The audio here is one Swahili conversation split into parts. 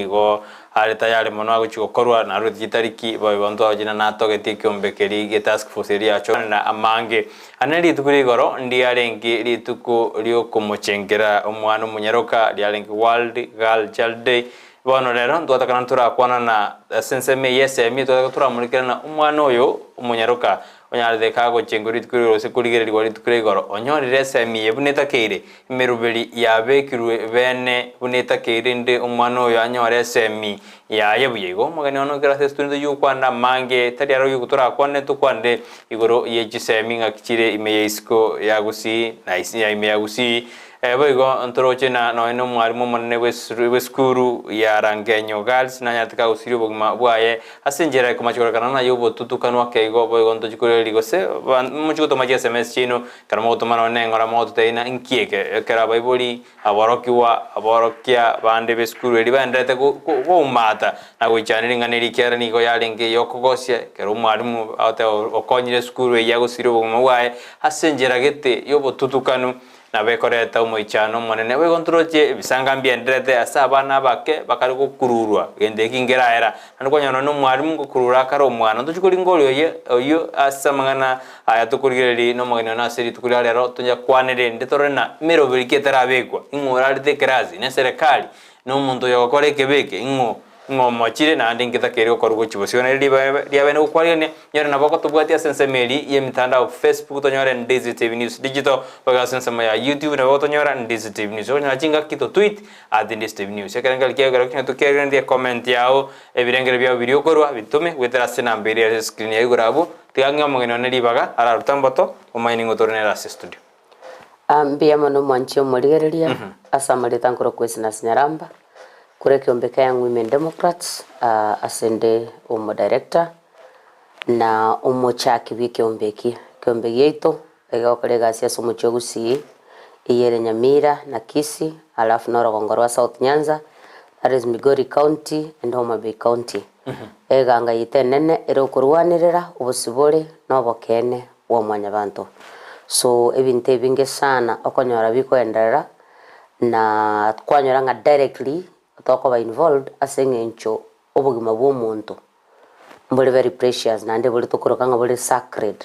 igo ari tayari mono aguchigokorwa na ruthi gitariki boigonto ajina natogetie kiombekeri ge task force ria cho na amange aneli tukuri goro ndi arengi rituko ryo kumuchengera omwana Omonyaroka riarengi World Girl Child Day bono rero ndwatakana turakwana na senseme yesemi turamurikirana omwana oyo Omonyaroka onyarde kago chenguri tukuri rose kurigere rigori tukuri goro onyorire semi ebuneta keire imeruberi yabekirwe bene buneta keire nde omwana oyo anyore semi yayebuyego mugani ono grase studio yukwanda mange tari aro yukutura kwane tukwande igoro yechisemi ngakire imeyisiko ya Gusii na isi ya ime ya Gusii boigo ntoroche na no mwarimu monene weskuru ya Rangenyo Girls na nyatika Gusii bogima bwaye asenjera kumachikorakana na yobo tutukanwa keigo boigo ntochikore ligose muchikoto maji SMS chino karamo tumana nengora moto teina inkieke kera baiboli aborokia bande weskuru eri bandete ko umata na gwichana nganeri kera niko yalinge yokogosia kero mwarimu ate okonyire skuru ya Gusii bogima bwaye asenjera gete yobo tutukanu na bekoreta umoichano monene we kontroche bisanga mbienderete asabana bake bakari kukururwa gende kingera era andiko nyono no mwarimu kukurura karo mwana ntuchikuri ngolyo ye oyo asamangana ayatukurigeri no magana na seri tukuri rero tunja kwanere nditorena mero biriketera begwa ingora rite kerazi ne serikali no muntu yokore kebeke ngomochire na ndingita kero korugo chibosione ria bene ukwarene nyore nabako tubwatia sensemeli ye mitandao Facebook tonyore Ndizi TV News digital baga sensema ya YouTube na boto nyora Ndizi TV News onya chinga kito tweet Ndizi TV News ekerenga likia gara kino tukere ndi comment yao ebirengere bya video korwa bitume gwetera sena mbere ya screen ya igurabo tianga mugeno ne libaga ara rutamboto omaini ngotornera studio ambia mono mwanchio murigereria asamali tankoro kwesina Nyaramba kure kiombeka ya Women Democrats asende umo director na umo chaki wiki kiombeki ito ega kolega siasa umo Gusii iyere Nyamira na Kisii alafu noro kongorwa South Nyanza, that is Migori County and Homa Bay County. Ega anga itenene ero kurwanirira ubusibore n'obokene wa mwanyabantu. So ebinte binge sana okonyora biko enderera na kwanyora nga directly toko ba involved asengencho obugima bw'omuntu mbole very precious na nde bole tokorokanga bole sacred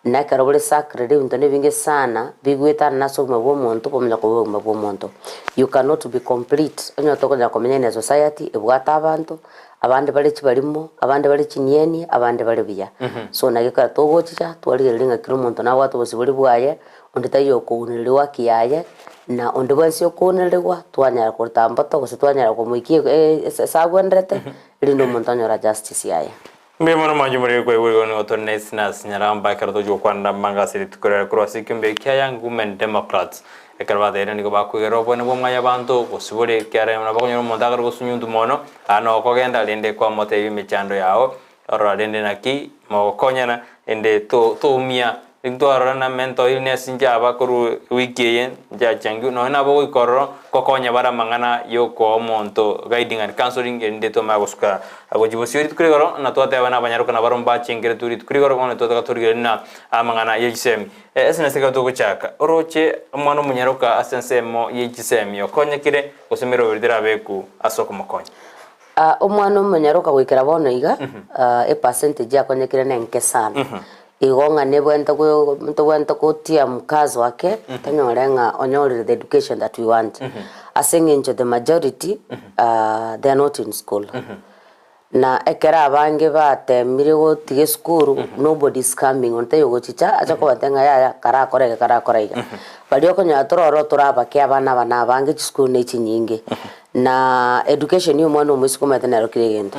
na karo bole sacred ibintu nebinge sana bigweta naso obugima bw'omuntu pomenya ko obugima bw'omuntu you cannot be complete onyo tokonya komenya na society ebwata abantu abandi bale kibalimo abandi bale kinyeni abandi bale biya so nageka togochicha twaligerenga kiro muntu na watu bosibuli bwaye onditayo kuuniliwa kiyaye na ondebwansi okonelewa twanyara kurtambato gusitwanyara kumuikie sagwendrete lindo montanyora justice yaye mbemo manju muri kwe we no to Esnash Nyaramba karto jo kwanda manga siri tukore cross kimbe kya yang Women Democrats ekarba ere niko bakugero bone bomwa yabantu gusibore kyare na bakonyoro mondagar gusunyundu mono ano okogenda linde kwa mote imichando yao ora linde naki mo konyana ende to mia Victoria na mental illness njaba kuru wiki ja changu no na bo ikoro kokonya bara mangana yoko monto guiding and counseling ende to magoska abojibosiri tukrigoro na to ate bana Banyaroka na baromba chingere turi tukrigoro ono to turigere na amangana yisem esna seka to kuchaka oroche mwana Omonyaroka asensemo yisem yokonya kire osemero berdira beku asoko mokonya omwana Omonyaroka gwikira bono iga e percentage yakonyekire nenke sana igonga nebwenta kutia mkazo wake tanyorenga onyorire the education that we want asengencho the majority they are not in school na ekera abange batemire gotige skuru nobody is coming onte yogochicha acha ko batenga ya karakora iga bali okonya tororo turaba ke abana bana abange school ne chinyinge na education yo mwana omusiko matenero kirigento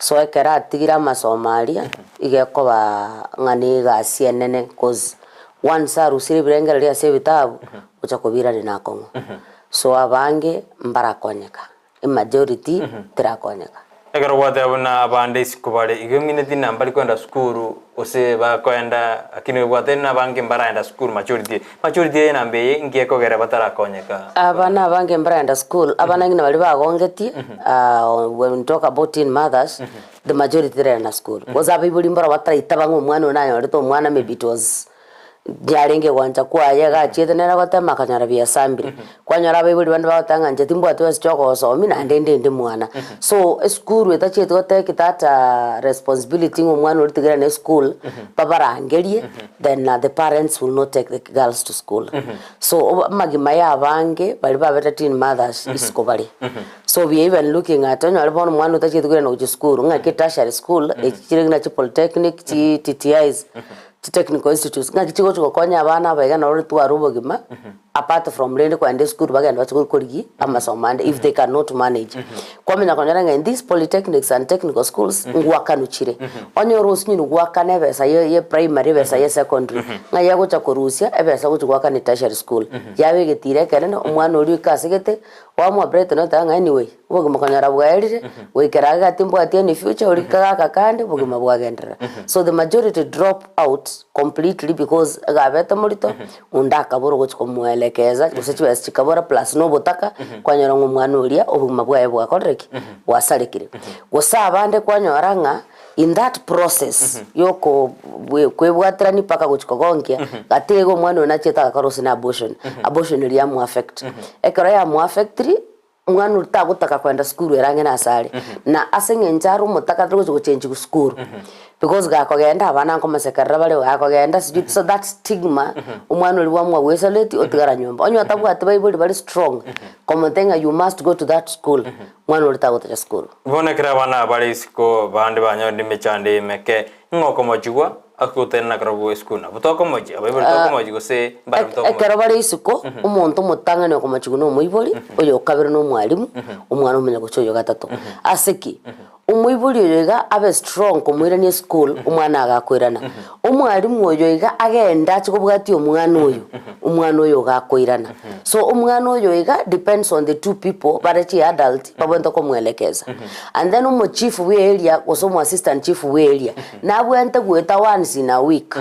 so ekera atigira masomalia igekoba ngani ga CNN cause once arusire birengera ria sebitabu uchakobira rinakongo so abange mbarakonyeka majority tirakonyeka egero wate abuna abande sikubale igemineti nambali kwenda skuru ose ba kwenda akini wate na bange mbaraenda skuru majority nambe ngeko gera batarakonyeka abana bange mbaraenda school abana ngina bali bagongeti when we talk about teen mothers the majority are in school was abibuli mbara batayita bango mwana onayo rito mwana maybe it was Jarenge wanja kwa yaga chete nera gotema kanyara bia sambiri kwanyara baibuli bandu batanga nje timbo atwa sichoko so mina ndende mwana so school eta chete goteke tata responsibility ngomwana uritigera ne school babarangerie then the parents will not take the girls to school so magima ya bange bali babeta teen mothers iskobali so we even looking at onyo bono mwana utachete gura no school ngake tertiary school echirengna chi polytechnic chi TTIs technical institutes nga kichigo chukokonya abana baigana ori twarubo gima apart from rende kwa ende school baganda bachiko korigi amasomande if they cannot manage kwamenya konyara in these polytechnics and technical schools ngwakanuchire onyo rosi nyinu gwakane besa ye primary besa ye secondary nga yago chakorusia ebesa guchugwaka ni tertiary school yawe getire kene omwana ori kasegete wamwa bread no tanga anyway bogima konyara bwaerire wekeraga timbo atie ni future ori kaka kandi bogima bwagendera so the majority drop out completely because gabeta morito undaka boro gochikomwelekeza gusechiwe chikabora plus no botaka kwanyora ngomwana uria obugima bwae bwakoreki wasarekire gusabande kwanyoranga in that process yoko kwebwatrani paka gochikogonkia gatego mwana onacheta karosi na abortion ria mu affect ekora ya mu affect mwana utagutaka kwenda school erange na asali na asenge njaru mutaka tugo change ku school because gakogenda abana ko masekarra bale gakogenda so that stigma umwana uri wamwa wesaleti otigara nyomba onyo atabu atibaibuli bali strong komotenga you must go to that school mwana uri taguta school bona kira bana bali siko bande banyo ndimechande meke ngoko mojigwa akutena karabu school na butoko moji abaibuli toko moji gose bara butoko ekero bali siko umuntu mutanga ne ko mojigu no muibuli oyo kabiri no mwalimu umwana umenya gucoyo gatatu aseki umuibuli yoiga abe strong kumwirania school umwana agakwirana umwalimu oyoiga agenda chikobwati umwana oyo gakwirana so umwana oyoiga depends on the two people barachi adult babwento komwelekeza and then chief we area osomo assistant chief we area nabwente gweta once in a week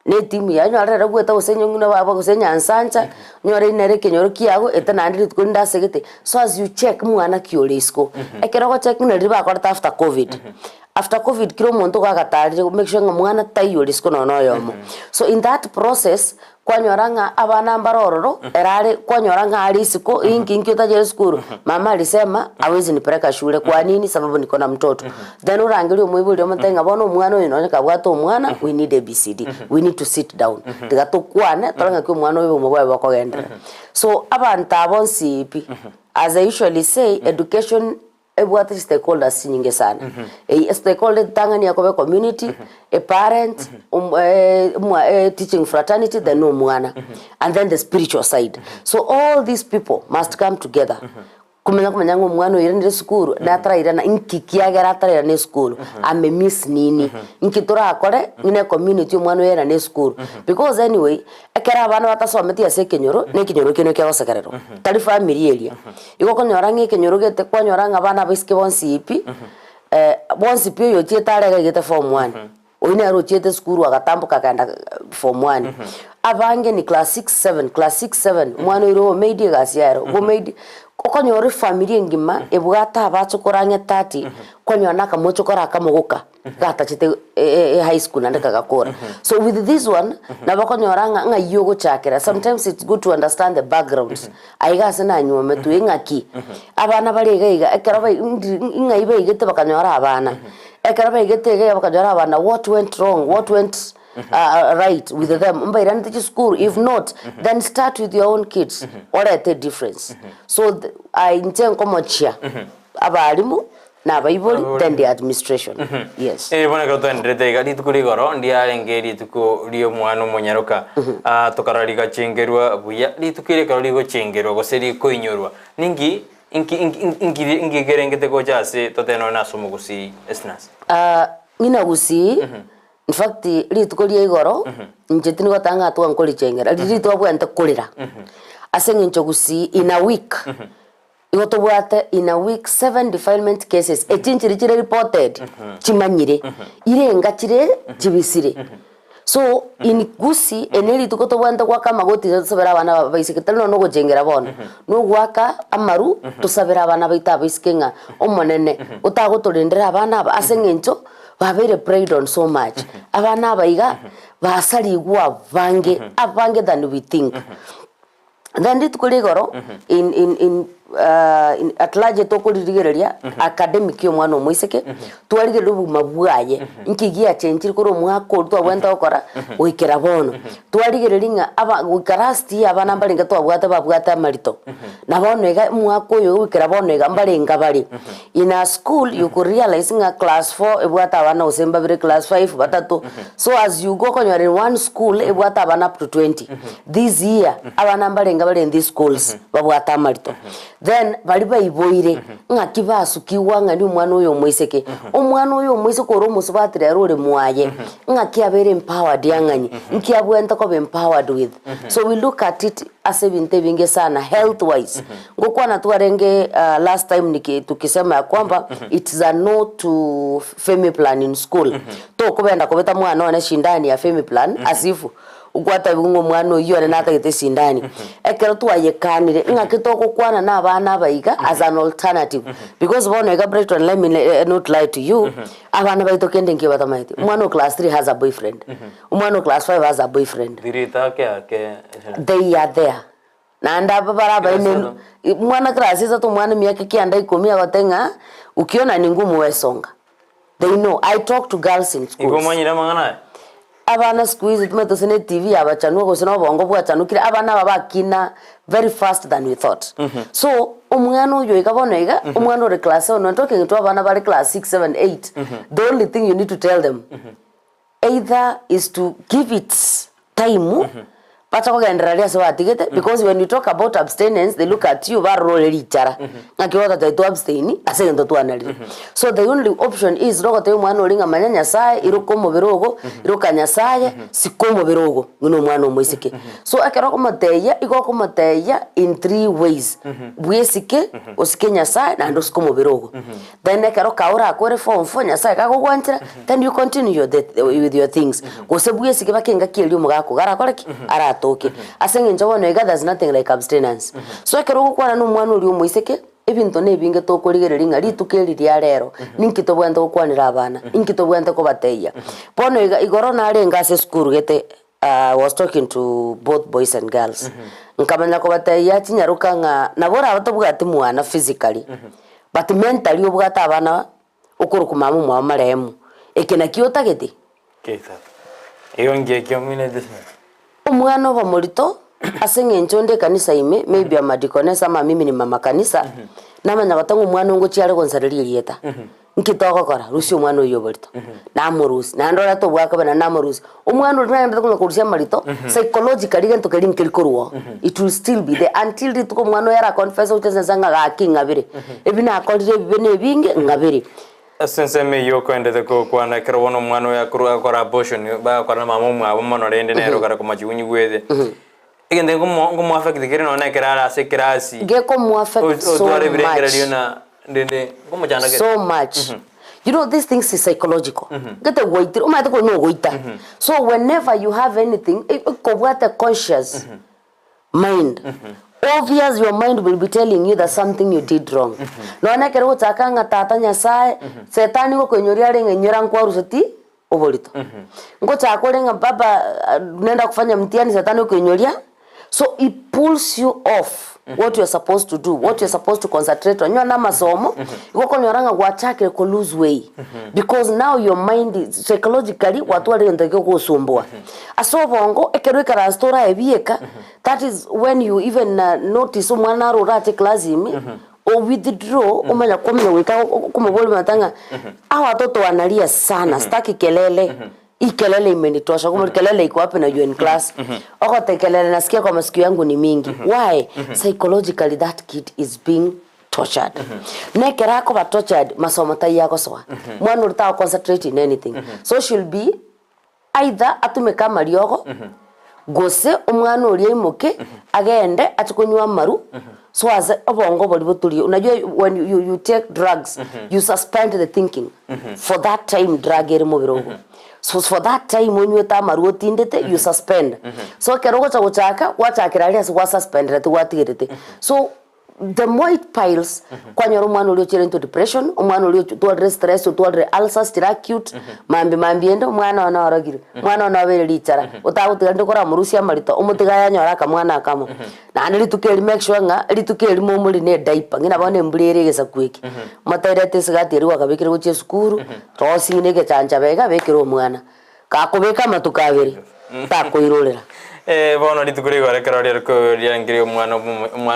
ne timu ya nyara gweta usenyo ngina baba kusenya ansancha nyora inere kenyoro kiago etanandiri tukunda segete so as you check mwana kiolesko ekero check ne riba korta after covid kiro muntu gagatari make sure mwana tayolesko no yomo so in that process kwanyoranga abana mbarororo erare kwanyoranga alisiko inki utajere skuru mama alisema awezi nipeleka shule kwa nini sababu niko na mtoto then urangiri umuibuli omutenga bono mwana oyo nonyeka bwato mwana we need ABCD we need to sit down tigatukwane toranga kyo mwana oyo mubwaye bakogendera so abantu abonsipi as I usually say education ebwate stakeholders nyingi sana stakeholder tangani yakobe community a parent teaching fraternity then no mwana and then the spiritual side so all these people must come together kumenya ngo mwana yirinde school na traira na inkikiagera traira ne school ame miss nini inkitura akore ine community mwana yera ne school because anyway ekera abana batasometi ase kenyoro ne kenyoro kino kya gosekerero tari family area iko konyoranga kenyoro gete kwanyoranga abana biske bonsipi bonsipi yo tietarega gete form 1 oine aro tiete school agatambuka kanda form 1 abange ni class 7 mwana iro media gasiaro go media okonyore family ngima ebugata abachukoranya 30 konyona kamochokora kamogoka gata chite high school ndeka gakora so with this one na bakonyoranga ngayogo chakera sometimes it's good to understand the backgrounds aiga sana nyome tu ingaki abana bariga ekera ingaibe igete bakanyora abana ekera baigete bakanyora abana what went wrong what went right with them mbairani teach school if not then start with your own kids what are the difference so I intend komochia abalimu na baibuli then the administration yes bona ko tendrete gadi tukuri goro ndia engeri tuko rio mwana Omonyaroka tokarariga chengerwa buya litukire karori go chengerwa go seri ko inyorwa ningi ingi gerengete ko jase toteno na somo Gusii Esnash ngina Gusii in fact litukolie igoro njetini gotanga atwa nkoli chengera litu abwente kulira asenge ncho Gusii in a week igotobwate in a week 7 defilement cases echinchiri chire reported chimanyire irenga chire chibisire so in Gusii eneli tukotobwante kwa kama goti tusabera abana baisikitano no gojengera bono no gwaka amaru tusabera abana baita baisikenga omonene utagotorendera abana asenge ncho babere preyed on so much abana abaiga basari gwa avange than we think. Then it could go in at large tokurigereria academic yo mwana omwiseke twarige rubu mabuaye nkigia chenjiri koro mwako twabwenta okora wikera bono twarigereria aba wikarasti abana mbarenga babwata marito na bono ega mwako yo wikera bono ega mbarenga bari in a school you could realize in a class 4 ebwata abana osemba bere class 5 batatu. So as you go in one school ebwata abana up to 20 this year abana mbarenga bari in these schools babwata marito. Then bari bayiboire ngakibasukiwa ngani umwana uyo mwiseke umwana uyo mwiseke oro musubatire arore muaye ngakiabere empowered yanganyi nkiabwenta ko empowered with. So we look at it as ebinte binge sana health wise ngokwa na tuarenge last time tukisema ya kwamba it's a no to family plan in school to kubenda kubeta mwana wana shindani ya family plan asifu ukwata bingo mwana uyo na tagete shindani ekero tuayekanire ngakitoko kwana na abana baiga as an alternative because bono ega Brighton let me not lie to you abana baito kende ngiye batamaiti mwana class 3 has a boyfriend mwana class 5 has a boyfriend dirita ke they are there na ndaba baraba ine mwana class iza to mwana miaka kianda 10 agotenga ukiona ni ngumu wesonga they know. I talk to girls in schools igomanyira mangana abana squeeze tumeto sene TV abachanwa ko sene bongo bwachanukira abana babakina very fast than we thought. So umwana uyo ikabonega umwana ore class 1 talking to abana bari class 6 7 8 the only thing you need to tell them either is to give it time Pacha ko generalia so atigete because when you talk about abstinence they look at you ba role lichara ngakiwata to abstain asendo to analyze. So the only option is rogo te mwana olinga manyanya sae irukomo birogo irukanya sae sikomo birogo nguno mwana omwisike. So akero komateya igoko mateya in 3 ways bwesike osikenya sae na ndo sikomo birogo then akero kaura akore form fonya sae kagogwanchira then you continue with your things gose bwesike bakenga kieli umugako gara koreki ara toke asenge njabona ega there's nothing like abstinence. So ekero gukwana no mwana uri omwiseke ebinto ne binge tokorigereringa ritukeriria rero ninkito bwenda gukwanira abana inkito bwenda ko bateya bono igoro na arenga se school gete was talking to both boys and girls nkamanya ko bateya tinyaruka nga nabora abatobwati mwana physically but mentally obwata abana okuruku mamu mwa maremu ekena kiotagete keta eyonge kyomine desna umwana wa molito asenge nchonde kanisa ime maybe amadikonesa ama mimi ni mama kanisa namanya batangu umwana ngo cyare konsariri lieta nkitoko kora rusi umwana uyo bolito namurusi nandora to bwaka bana namurusi umwana uri nanda ko kurusha malito psychologically gento kali nkirikoruwa it will still be there until it ko umwana yara confess utese sanga ga kingabire ebina akolire bibene binge ngabire asense me yoko endete ko kwana kerwono mwana ya kuru akora abortion ba kwana mama mwa bomono rende nero kara kumachiunyi gwethe igende ngomo affect kire no na kirara se kirasi geko mo affect so much you know these things is psychological get wait umate ko no goita so whenever you have anything ko bwata conscious mind obvious your mind will be telling you that something you did wrong no na kero utakanga tatanya sae setani ko kwenyoria renga nyora nkwa rusati obolito ngo takorenga baba nenda kufanya mtihani setani ko kwenyoria so it pulls you off what you are supposed to do what you are supposed to concentrate on na masomo iko konyoranga gwachake ko lose way because now your mind is psychologically watu wale ndeke kusumbua asobongo ekero ikara stora ebieka that is when you even notice umwana rurate class imi o withdraw umanya komyo wika kumobole matanga awa watoto wanalia sana staki kelele ikelele imenitosha kama kelele iko wapi na you in class okote kelele nasikia kwa masikio yangu ni mingi why psychologically that kid is being tortured nekera ko ba tortured masomo tai yako sawa mwana urita concentrate in anything so she'll be either atumeka mariogo gose umwana uri imuke agende atikunywa maru so as obongo boli botuli unajua when you take drugs you suspend the thinking for that time drug eri mubirogo so for that time when you tamaru otindete you suspend so kerogo cha guchaka gwachakira ria so suspend rete gwatigirete so the more it piles kwanyoro mwana uli ochire into depression mwana uli twalre stress twalre ulcers tira acute mambi endo mwana ona oragire mwana ona wele lichara utagutika ndikora murusia marito umutiga yanyora kamwana akamo na litukeli make sure nga litukeli momuli ne diaper ngina bone mbulire gesa kwiki mataire tesigati riwa kabikire guche sukuru tosi nege chanja bega bekiro mwana kakubeka matukabiri takoirorera bono litukuri gore karori ko yangire umwana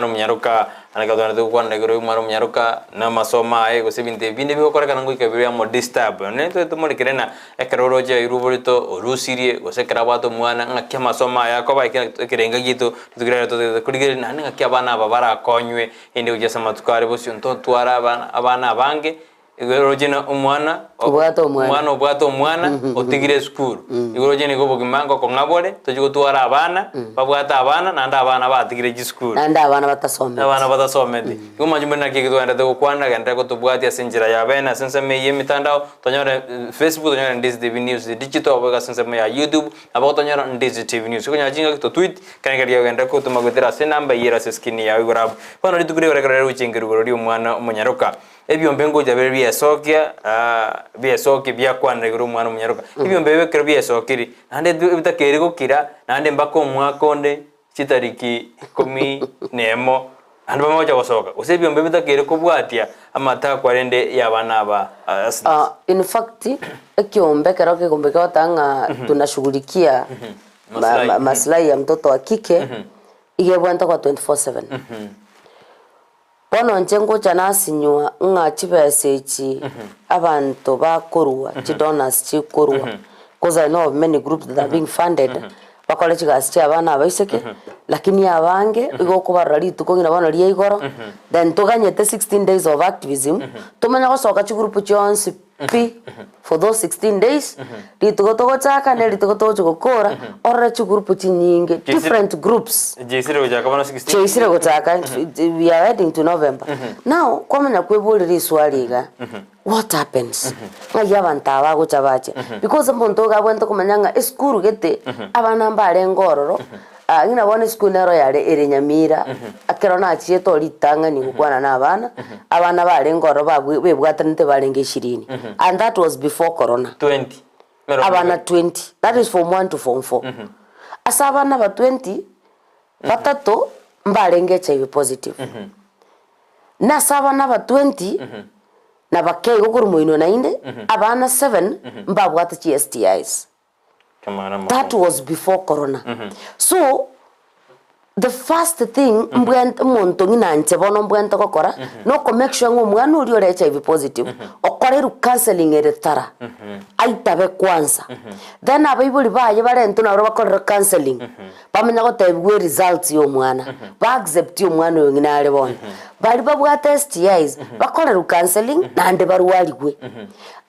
Omonyaroka anakadona tukwana ngiro umwana Omonyaroka na masoma gusibinte binde bikora kana ngika bya mo disturb ne to molikire na ekaroroje iruburito orusirie gosekera bato mwana ngakya masoma yako bakirenga gitu tukire to kurigire na ngakya bana babara konywe inde ugesa matukare bosyo nto twara abana bange igorojena umwana obwato umwana otigire school igorojena go bogimango ko ngabore tojugo twara abana babwata abana nanda abana batigire school nanda abana batasomete kumajumbe na kiki twenda to kwanda ganda ko tubwati asinjira ya bena sense me yemitandao tonyora Facebook tonyora Ndizi TV News digital boga sense me ya YouTube abo tonyora Ndizi TV News ko nyajinga to tweet kangaria ganda ko tumagotera se namba yera se skini ya igorab bano litukure rekara uchingiru gorodi umwana Omonyaroka ebyombe ngo jabere byesokia byesoki byakwana iguru mwana Omonyaroka ebyombe bekero byesokiri nande bitakere gukira nande mbako mwakonde chitariki 10 nemo andi bamoja gosoka use byombe bitakere kubwatia amata kwarende yabana aba in fact ekyombe kero kigombe kotanga tunashughulikia maslahi ya mtoto wa kike igebwanta kwa 24/7 Bono njengo chanasinywa ngachibesechi abantu bakorwa chidonors chikorwa because I know of many groups that are being funded bakole chigasi abana abaiseke lakini abange igokubarra lituko ngina bana liye igoro then tuganyete 16 days of activism tumanya gosoka chigroup chonsi for those 16 days lituko togo chaka ne lituko togo gukora orre chigroup chinyinge different groups jesire gojaka bana 16 jesire gojaka we are heading to November now komenya kwebulira iswaliga what happens ngaya bantaba gochabache because mbonto gabwento kumanyanga eskuru gete abana mbale ngororo ngina bone school nero yale ere Nyamira akerona achieto litanga ni gukwana na abana bale ngoro bebwatanite balenge 20 and that was before corona 20 abana 20 that is from 1 to form 4 asabana ba 20 batato mbalenge HIV positive na sabana ba 20 na bakei gokurumo ino na inde abana 7 mbabwata STIs. That was before corona. So the first thing mbwenta muntu ngina nchebono mbwenta kokora no ko make sure ngo mwana uri ore HIV positive okoreru counseling eretara aitabe kwanza then abayibuli baye barento na ro bakorera counseling bamenya gotebwe results yo mwana ba accept yo mwana yo ngina ale bona bali babwata STIs bakorera counseling nande barwaligwe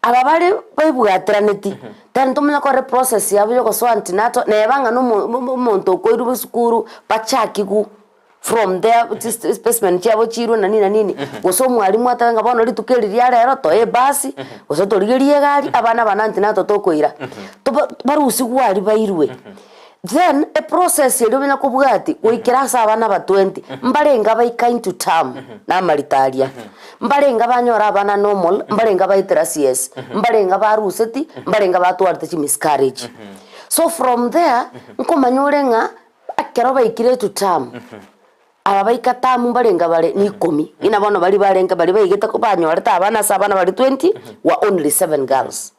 ababale bayibwatraneti then tumenya ko process yabo yo so antinato nebanga no muntu ko iru sukuru bachakigu from there specimen cyabo chiro na nini goso mwalimu atanga bano litukeriria rero to basi goso torigerie gari abana banantinato tokoira barusi gwari bairwe then a process yelomenya kubwati oikirasa abana ba 20 mbarenga baika into term na maritaria mbarenga banyora abana normal mbarenga baitira CS mbarenga baruseti mbarenga batwarte chi miscarriage so from there nkomanyorenga akero baikire to term abaika term mbarenga bale ni 10 ina bano bali barenga bali baigeta ko banyorata abana sabana bali 20 were only 7 girls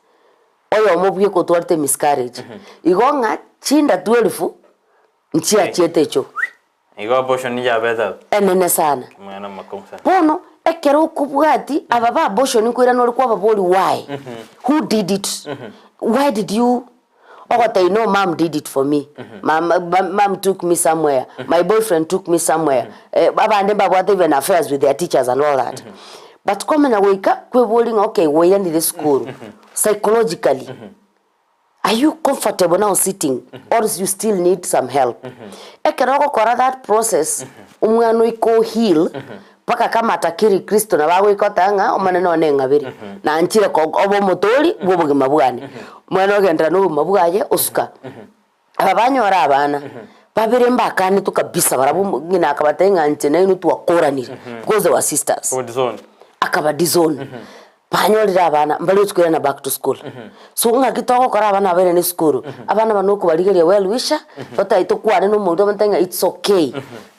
oyo mobye ko twarte miscarriage igonga chinda 12 nchia chetecho igo abortion ni jabeta enene sana mwana makomsa bono ekero kubwati ababa abortion kwira no kwa baboli why who did it why did you they know mom did it for me mom took me somewhere my boyfriend took me somewhere abande babwate even affairs with their teachers and all that but come na weka kweboli okay we in the school psychologically are you comfortable now sitting or you still need some help ekeroko kora that process umwana iko heal paka kama atakiri Kristo na bawe ikotanga omanene onengabiri na anchire ko obo motori bobugima bwane mwana ogenda no mabwaye osuka abanyora abana babere mbakani tu kabisa barabu ngina akabatenga ntene inu twakoranire because they were sisters akaba dizone banyolira abana mbali tukira na back to school so ngakitoko kora abana abere ni school abana banoko barigeria well wisher tota itokwane no muntu amantenga it's okay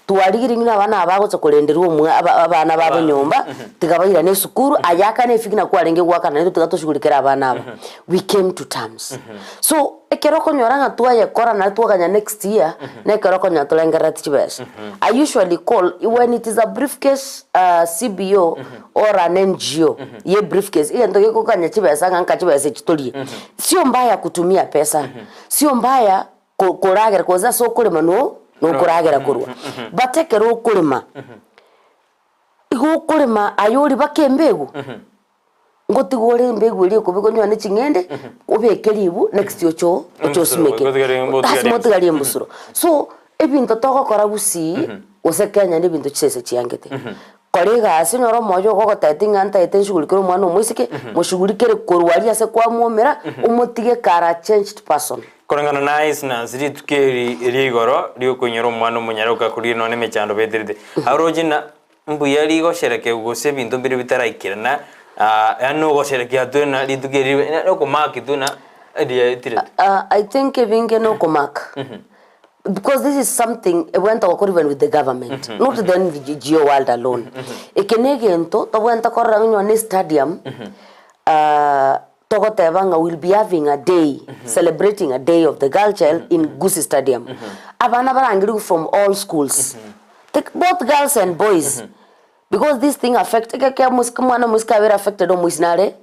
tuwarigiri ngina abana abagotse kurenderwa umwe abana babo nyomba tigabayira ne sukuru ayaka ne fikina kwarenge gwakana ne tugatoshugulikira abana aba we came to terms so ekeroko nyoranga tuaye kora na tuaganya next year ne keroko nyatulengera tibes I usually call when it is a briefcase CBO or an NGO ye briefcase ile ndoke kokanya tibesa nganka tibesa chitolie sio mbaya kutumia pesa sio mbaya koragera koza so kulema no kuragera kurwa batekero kulema igo kulema ayori bakembegu ngotigore mbegu ile kubiko nywa ne chingende ubekeribu next yocho simeke tasimotigari mbusuro so ebintu tokokora Gusii osekenya ne bintu chese chiangete kolega asinoro moyo gogotetinga ntete shugulikiro mwana omwisike mushugulikire kurwari ase kwa muomera umutige kara changed person korangana na Esnash ritukeri rigoro ryokunyero mwana Omonyaroka kuri none mechando betirite arojina mbuya rigo shereke gose bintu mbere bitaraikirana ano go shereke atuna ritukeri no mark tuna I think evinge no mark because this is something went to even with the government not then the geo world alone ekenegento to went to korangyo ne stadium Togotevanga will be having a day, celebrating a day of the girl child in Gusii Stadium. Abana barangiri from all schools. Take both girls and boys. Because this thing affected mwana muska very affected or musnare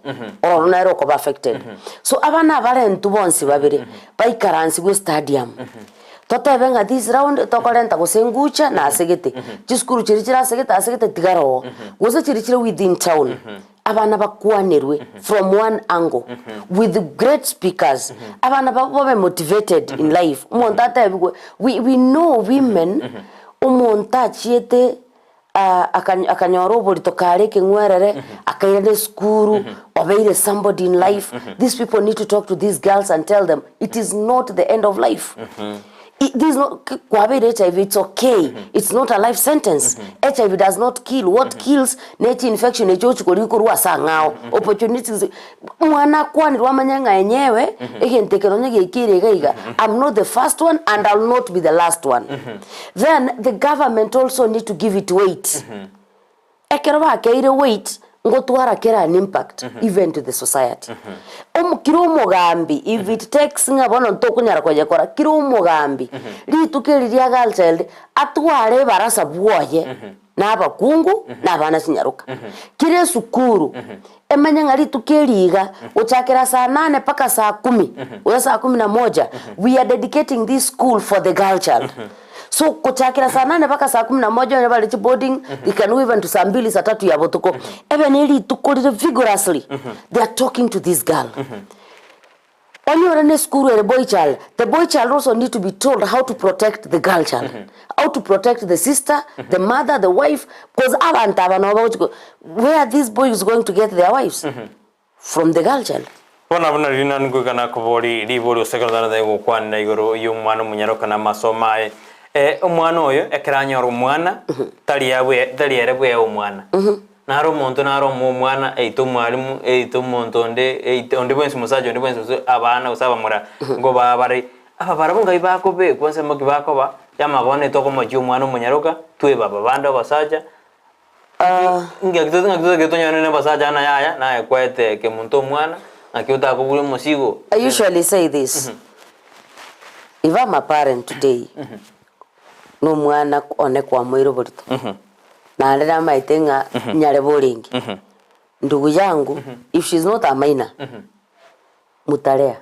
or nairo ko affected. So abana bare ntubonsi babere by karansi go stadium. Totevenga this round tokolenta go sengucha na asegete. Chiskuru chirichira asegete tigaro. Gozo chirichira within town. Abana bakwanirwe from one angle with great speakers. Abana babe motivated in life. We know women umonta chiete akanyorobo litokare kengwerere akaire skuru obeire somebody in life. These people need to talk to these girls and tell them it is not the end of life. This is not HIV, it's okay. It's not a life sentence. HIV does not kill. What kills nature infection opportunities. I'm not the first one and I'll not be the last one. Then the government also need to give it weight. Weight ngotwara kera an impact even to the society. Kiro mugambi if it takes ngabona ntokunyara kwaje kora kiro mugambi litukeri lya girl child atware barasa bwoye n'abakungu n'abana sinyaruka kire sukuru emanya ngari tukeriga uchakira saa 8 paka saa 10 uya saa 11 we are dedicating this school for the girl child. So kuchakira saa 8 paka saa 11 nyabali chi boarding you can even to saa 2 saa 3 ya botuko even ili tukolire vigorously they are talking to this girl. Only school where the boy child also need to be told how to protect the girl child, how to protect the sister, the mother, the wife, because where are these boys going to get their wives? From the girl child. Bona rina ngugana kubori riboro sekondara da go kwana igoro Chiomwana Omonyaroka na masomae omwana oyo ekeranyora omwana tali ere bwe omwana naro muntu naro omwana eito mwalimu eito muntu onde bwensi musaje onde bwensi abana usaba mura ngo babare aba barabunga ibakobe kwanse moki bakoba yamabone toko mo Chiomwana Omonyaroka twe baba banda basaja ngakitoza ketonyana ne basaja na yaya na ekwete ke muntu omwana akiuta kugule musigo. I usually say this. If I'm a parent today, no mwana one kwa mwiro borito. Na alera maitenga nyare boringi. Ndugu yangu, if she's not a minor, mutalea.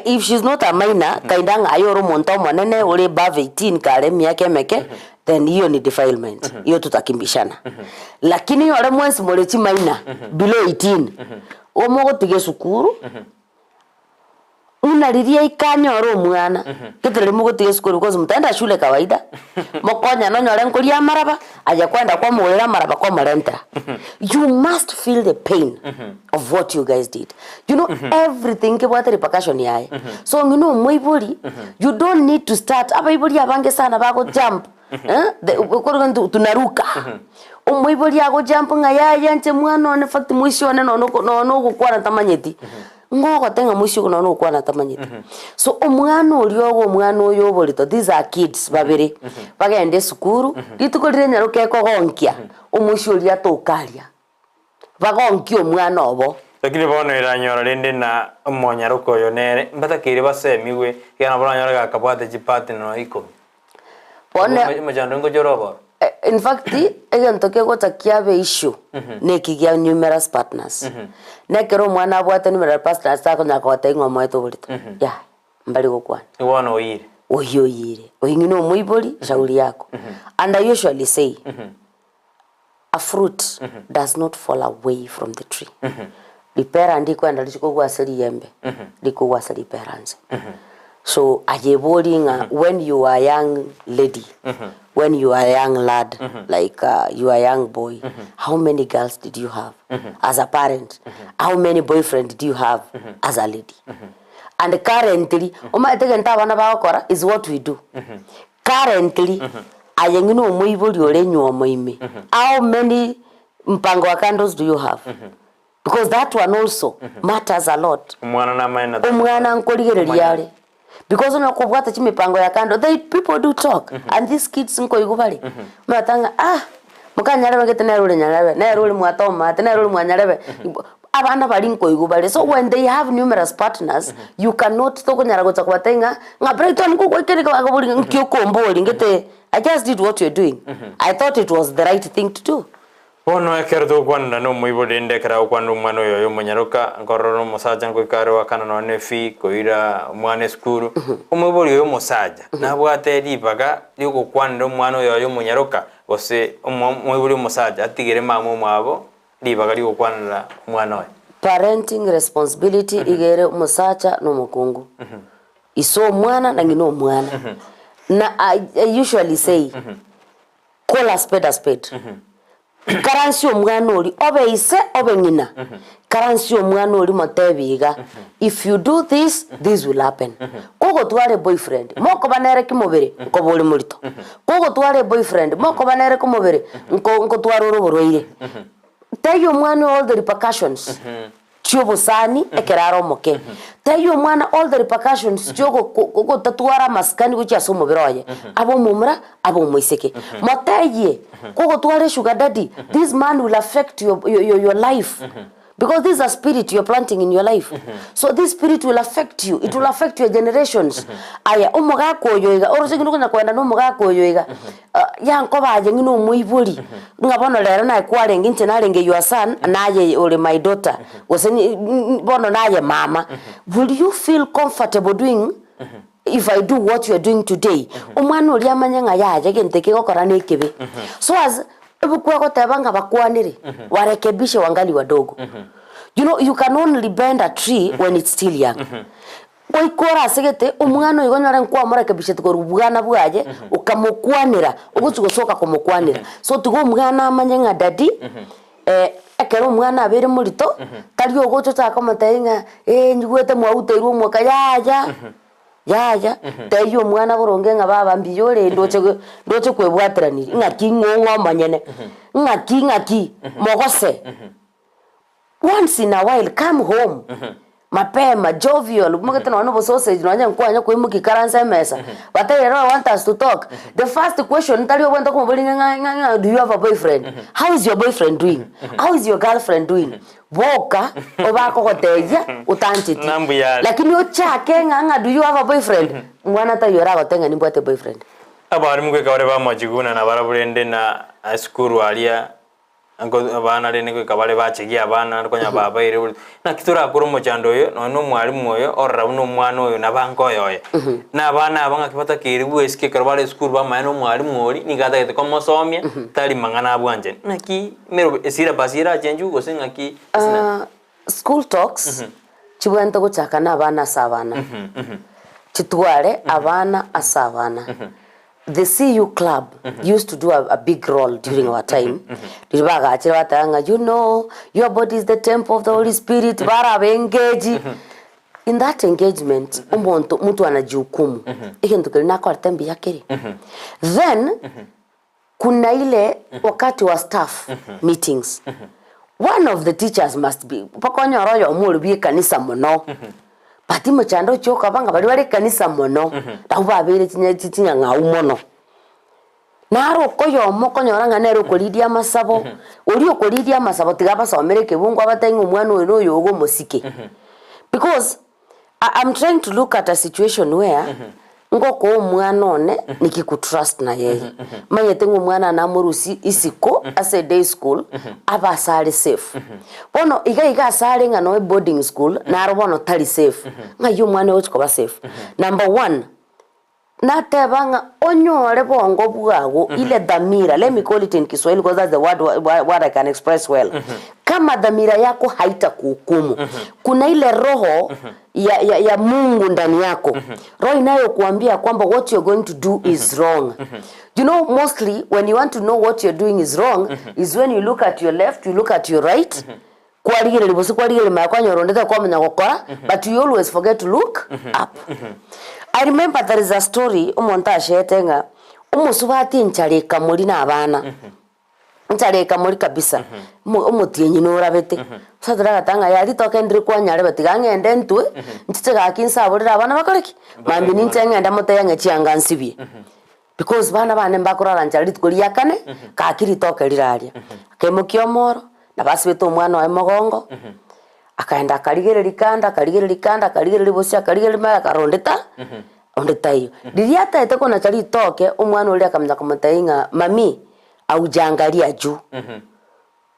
If she's not a minor, kaindanga ayoro monto mwanene ule above 18 kare miaka meke, then hiyo ni defilement. Hiyo tutakimbishana. Lakini yore mwensi molechi minor below 18. Omogo tige sukuru. unaliria ikanyoro mwana kitire mugutige skuru because mtaenda shule kawaida mokonya no nyore nkuria maraba aje kwenda kwa muwera maraba kwa marenta you must feel the pain of what you guys did, you know. Everything kibwate repercussion yae so ngino moiburi you don't need to start abaiburi abange sana bago jump tunaruka umuiburi yago jump ngaya nche mwana one fact mwisho no gukwana tamanyeti ngogo tenga mwisho no gukwana tamanyeti so umwana uriogo umwana uyo borito these are kids babiri bagende sukuru ritukorire nyaruke ko gonkia umwisho ria tukaria bagonkia umwana obo lakini bono iranyora rinde na Omonyaroka yo nere mbatakire basemiwe yana boranyora gakabwate chipati no iko bone majandongo jorobo. In fact, again toke gotakia be issue nekigia numerous partners nekero mwana abwate numerous partners ta konya kwata ingwa mweto burito ya mbali gukwana iwono oyire oyoyire oyingino muibori shauri yako and I usually say a fruit does not fall away from the tree lipera ndiko anda lichiko gwaseri yembe liko gwaseri peranze so ajeboringa when you are young lady when you are young lad like you are young boy how many girls did you have as a parent how many boyfriend did you have as a lady and currently umategenta bana bakora is what we do currently ayengino muiburi orenyo moime how many mpango wa candles do you have because that one also matters a lot umwana na maina umwana nkoligereriale because una kubwata chimipango ya kando they people do talk and these kids nko igubali matanga mukanyarebe getenero nyarebe nero mwatoma tenero mwanyarebe abana bali nko igubali so when they have numerous partners you cannot tokonyara gotsa kwatenga nga Brighton ko kwekereka bagabuli nkyokomboli ngete I just did what you're doing I thought it was the right thing to do. Bono ekerdo kwanda no muibode ndekera kwanda umwana yo Omonyaroka ngororo musaja nkikare wakana no nefi koira umwana skuru umubori yo musaja nabwate ribaga yuko kwanda umwana yo Omonyaroka ose umubori musaja atigere mamo mwabo ribaga yuko kwanda umwana we parenting responsibility igere musaja no mukungu iso mwana na ngino mwana na I usually say call a spade karansi omwana oli obe ise obe ngina karansi omwana oli motebiga if you do this will happen kogo tware boyfriend moko banere kimobere ko boli mulito kogo tware boyfriend moko banere kumobere nko tware uruborire tell your mwana all the repercussions chobo sani ekeraro moke tell your mwana all the repercussions jogo ko tatuara maskani kucha somo beroye abo mumra abo moiseke motaye kogo tware sugar daddy this man will affect your life because this is a spirit you're planting in your life so this spirit will affect you, it will affect your generations aya umuga koyoiga orosegino kuna kwenda no umuga koyoiga ya nkobaje ngino muiburi ngabono lera na kware nginche narenge your son naye ole my daughter waseni bono naye mama will you feel comfortable doing if I do what you are doing today umwana uri amanyanga yaje genteke gokora nekebe so as ebukwa gotebanga bakwanire warekebishe wangali wadogo you know you can only bend a tree when it's still young oikora segete umwana igonyora nkwa murekebishe tukorubugana bwaje ukamukwanira ugutugosoka kumukwanira so tugo umwana amanyanga dadi ekero umwana abere murito tari ogocho takamatainga njugwete mwauteirwo mwaka yaja teyo mwana boronge nga baba mbiyore ndoche kwebwatirani ngaki ngongo manyene ngaki mogose once in a while come home mapema jovial mugete no no sausage no anya kwanya kwimuki karansa mesa but they want us to talk the first question tali obwenda kumubuli nga do you have a boyfriend how is your boyfriend doing how is your girlfriend doing boka obako goteja utanchiti lakini ochake nga do you have a boyfriend mwana ta yora gotenga nimbwate boyfriend abari mugwe kaware ba majiguna na baraburende na skuru alia ango abana rene ko kabale bachigia abana konya baba ire na kitura akuru mochando yo no mwalimu oyo orra uno mwana oyo na banko yoye na abana abanga kipata kiribu eske karwale school ba mano mwalimu ori ni gata ko mosomia tali mangana abwanje naki mero esira basira chenju go singa ki school talks chibwente guchaka na abana asabana chitware abana asabana. The CU club used to do a big role during our time. You know, your body is the temple of the Holy Spirit. Engage. In that engagement, mtu anajihukumu. Ikintu kilina kwa tembi yake. Then kuna ile wakati wa staff meetings. One of the teachers must be pakonya royo omulubi kanisa mono. Pati mchando choka banga bali kanisa mono. Takuba bele tinya ngau mono. Naro koyo moko nyoranga nero kolidia masabo. Oli okolidia masabo tigaba somere kebungu abatenga omwana oyo yogo mosike. Because I'm trying to look at a situation where ngoko omwana one nikikutrust na yeye. Manyete ngomwana na murusi isiko as a day school aba sali safe. Bono iga asali nga no boarding school na arobono tali safe. Nga yu mwana ochiko ba safe. Number 1, natebanga onyore bongo bwago ile dhamira. Let me call it in Kiswahili because that's the word I can express well. Kama dhamira yako haitakuhukumu, kuna ile roho ya Mungu ndani yako. Roho inayokuambia kwamba what you're going to do is wrong. You know, mostly when you want to know what you're doing is wrong is when you look at your left, you look at your right. But you always forget to look up. I remember there is a story umontashe etenga umusubati nchareka muri nabana. Nchareka muri kabisa. Umutinyi norabete. Sadara gatanga yari toke ndiri kwa nyare batigange ndentwe ntitega akinsa aburira abana bakoreki. Mambi nincenga ndamoteya ngechianga nsibye. Because bana mbakurara nchari tukuri yakane kakiri toke riraria. Kemukyo moro na basi beto umwana wa mogongo. Akaenda akarigerera bosi akarigerera akarondeta ondeta iyo diriata eteko na chari toke umwana uri akamya kumutainga mami aujangalia juu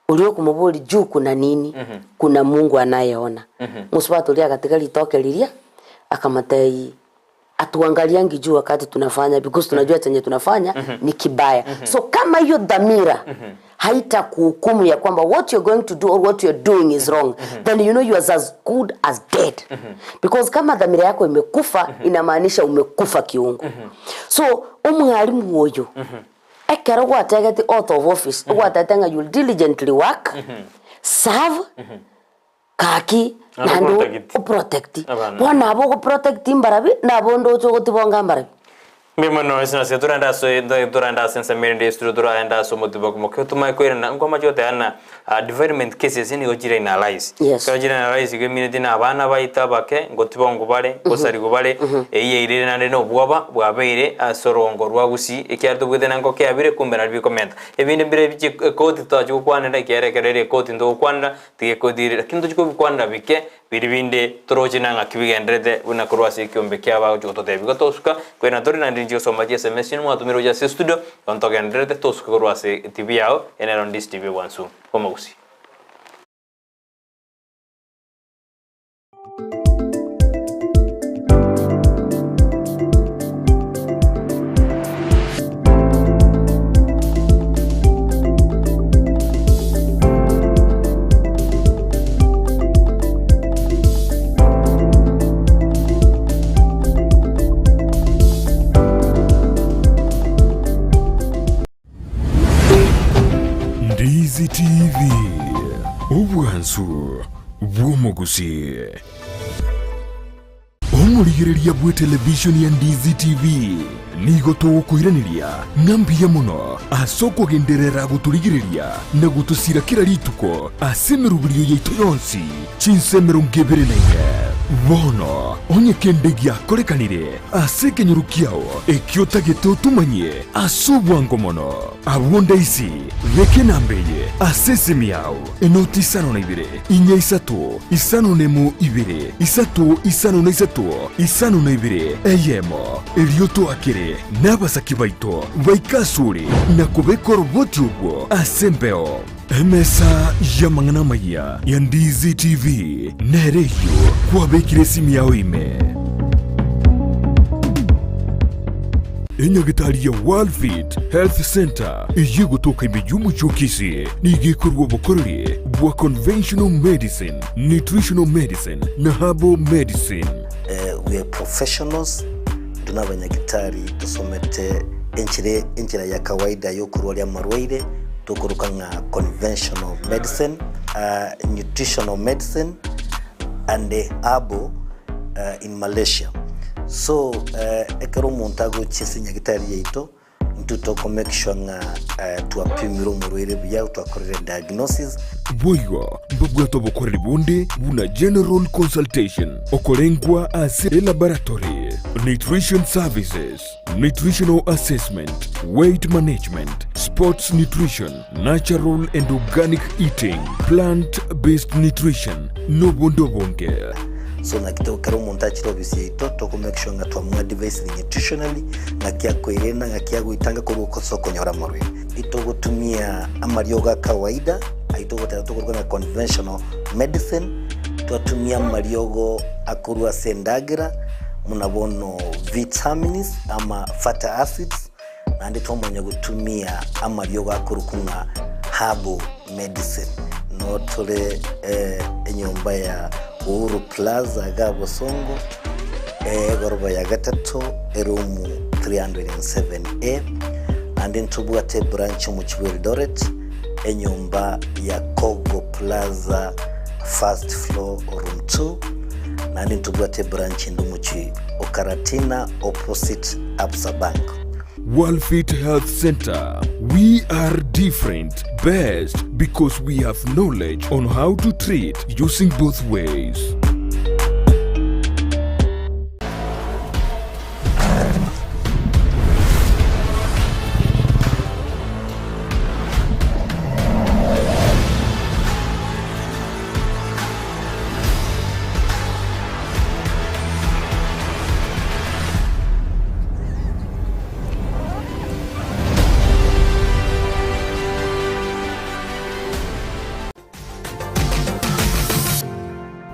ulio kumubuli juu kuna nini kuna Mungu anayeona muswatu lia katika litoke lilia akamatai atuangalia ngijuu wakati tunafanya because tunajua chenye tunafanya ni kibaya. So kama hiyo dhamira haita kuhukumu ya kwamba what you're going to do or what you're doing is wrong, then you know you are as good as dead. Because kama dhamira yako imekufa inamaanisha umekufa kiungu. So umwalimu woyo ekero gwatagati out of office gwatatanga you diligently work serve kaki nando protect wana abo protect imbarabi nabo ndocho gotibonga mbarabi. Mimono isina se duranda sense merinde structura enda so motivo como que tuma ko ina ngoma jote ana development cases ni gojira analyze ko jira analyze ke minute na abana baita bake ngotibongo bare gosari gobare eye ire nande no bwa beire asorongo rwa Gusii ekyarto gwethena ngo ke abire kumbera bi comment ebinde bire biki koti tajo kwanenda kerekerere koti ndo kwanda tige kodire kintu chiko kwanda bike biribinde torojina nga kibigendrede una kurwasi kyombe kyaba jotote bigotosuka kwena tori na ndinjo somaji SMS ni mwatumiro ja studio ontogendrede tosuka kurwasi TV yao enero Ndizi TV wansu koma Gusii. Ndizi TV obwansu bw'Omugusii omurigereria bwe television ya Ndizi TV nigo tugukwiraniria ngambia muno asoko genderera guturigereria na gutusira kira rituko asemerubirio yaitu yonsi chinsemero ngebere naye bono onye kendegia korekanire asekenyorukiao ekiotagete utumanye asubwango mono abonda isi veke nambeye asesemiao enoti isano na ibire inya isatu isano nemu ibire isatu isano na isatu isano na ibire eyemo erioto akire n'abasaki baito baikasuri na kubekora uboti ubwo asembeo emesa ya mangana maya ya Ndizi TV nereyo kwabekire simu yawe ime enyagitari ya World Fit Health Center iye gutoka imijyu mu Kisii nigikorwa bukorere bwa conventional medicine, nutritional medicine na herbal medicine. We are professionals, tunabanyagitari tusomete enchire ya kawaida yo kurwalia marwaire tukurukanga conventional medicine, nutritional medicine and herbal in Malaysia. So ekero montago chisinya gitari yeito ntuto make sure nga tuapimiro murwire bya twakorera diagnosis. Boigo mbabwato bokorera bonde buna general consultation okorengwa as a laboratory, nutrition services, nutritional assessment, weight management, sports nutrition, natural and organic eating, plant-based nutrition, no bondo bonge. So nakito karo montachi obisi to make sure nga twa device nutritionally ngakia koirena ngakia guitanga ko soko nyora morwe ito gutumia amarioga kawaida aito gutatu na conventional medicine tutumia mariogo akurwa sendagira munabono vitamins ama fatty acids na ndito mwenye gutumia amariogo akurukunga herbal medicine no tole enyomba ya Uhuru Plaza Gabo Songo goroba ya gatatu erumu 307A and then tubwate branch mu Eldoret enyumba ya Kogo Plaza first floor room 2 and then tubwate branch ndumuchi Okaratina opposite Absa Bank. Worldfit Health Center. We are different, best because we have knowledge on how to treat using both ways.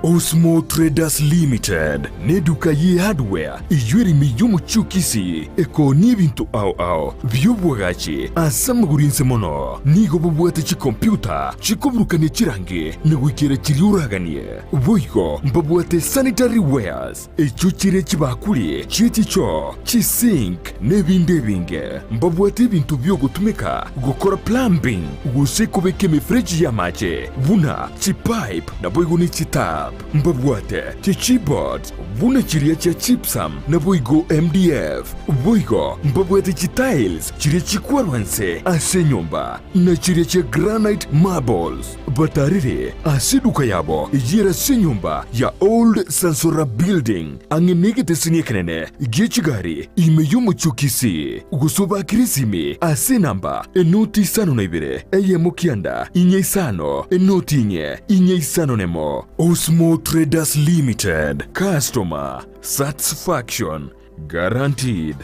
Osmo Traders Limited neduka ye hardware ijwiri miyumu chukisi eko nibintu au byubwagachi asamugurinse mono nigo bubwate chi computer chikuburukane chirange nagwikira chiriuraganie boygo mbabwate sanitary wares echuchire chibakuli chiticho chisink nebindebinge mbabwate bintu byo gutumika gukora plumbing gusekubeke mifreji ya mache buna chipipe na boygo ni chitap mbabwate chichibot buna chiria cha chipsam na boygo MDF boygo mbabwate chitiles chiria chikwarwanse ase nyumba na chiria cha granite marbles batarire asiduka yabo ijira se nyumba ya old Sansora building angenegete siniekenene gechigari imeyumu chukisi gusoba kirisimi ase namba enoti sano na ibere eye mukianda inye sano enoti inye sano nemo. Osmo Traders Limited, customer satisfaction guaranteed.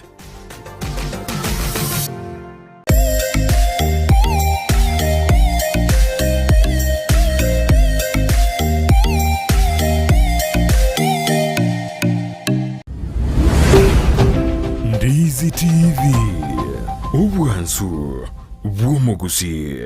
Ndizi TV, ubwansu bw'omugusi.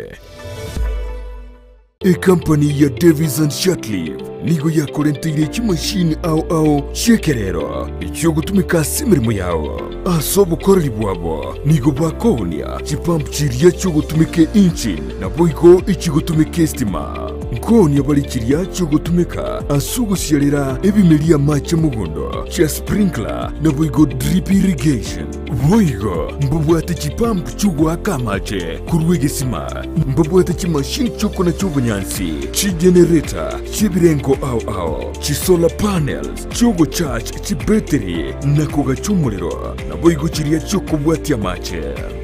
A company ya Davis and Shutleaf nigo yakorentire chimashini au shekerero icho gutumika simirimo yawo asobo korali bwabo nigo bakonia chipampu chiria cyo gutumike engine na boygo ichi gutumike stima nkoni abali chiria cyo gutumika asugusyalira ebimelia mache mugondo cha sprinkler na boygo drip irrigation boygo mbubwate chipampu chugwaka mache kurwegesima mbubwate chimashini choko na chobunyansi chi generator chibirengo au chi solar panels chogo charge chi battery na koga chumuliro na boygo chiria choko bwati ya mache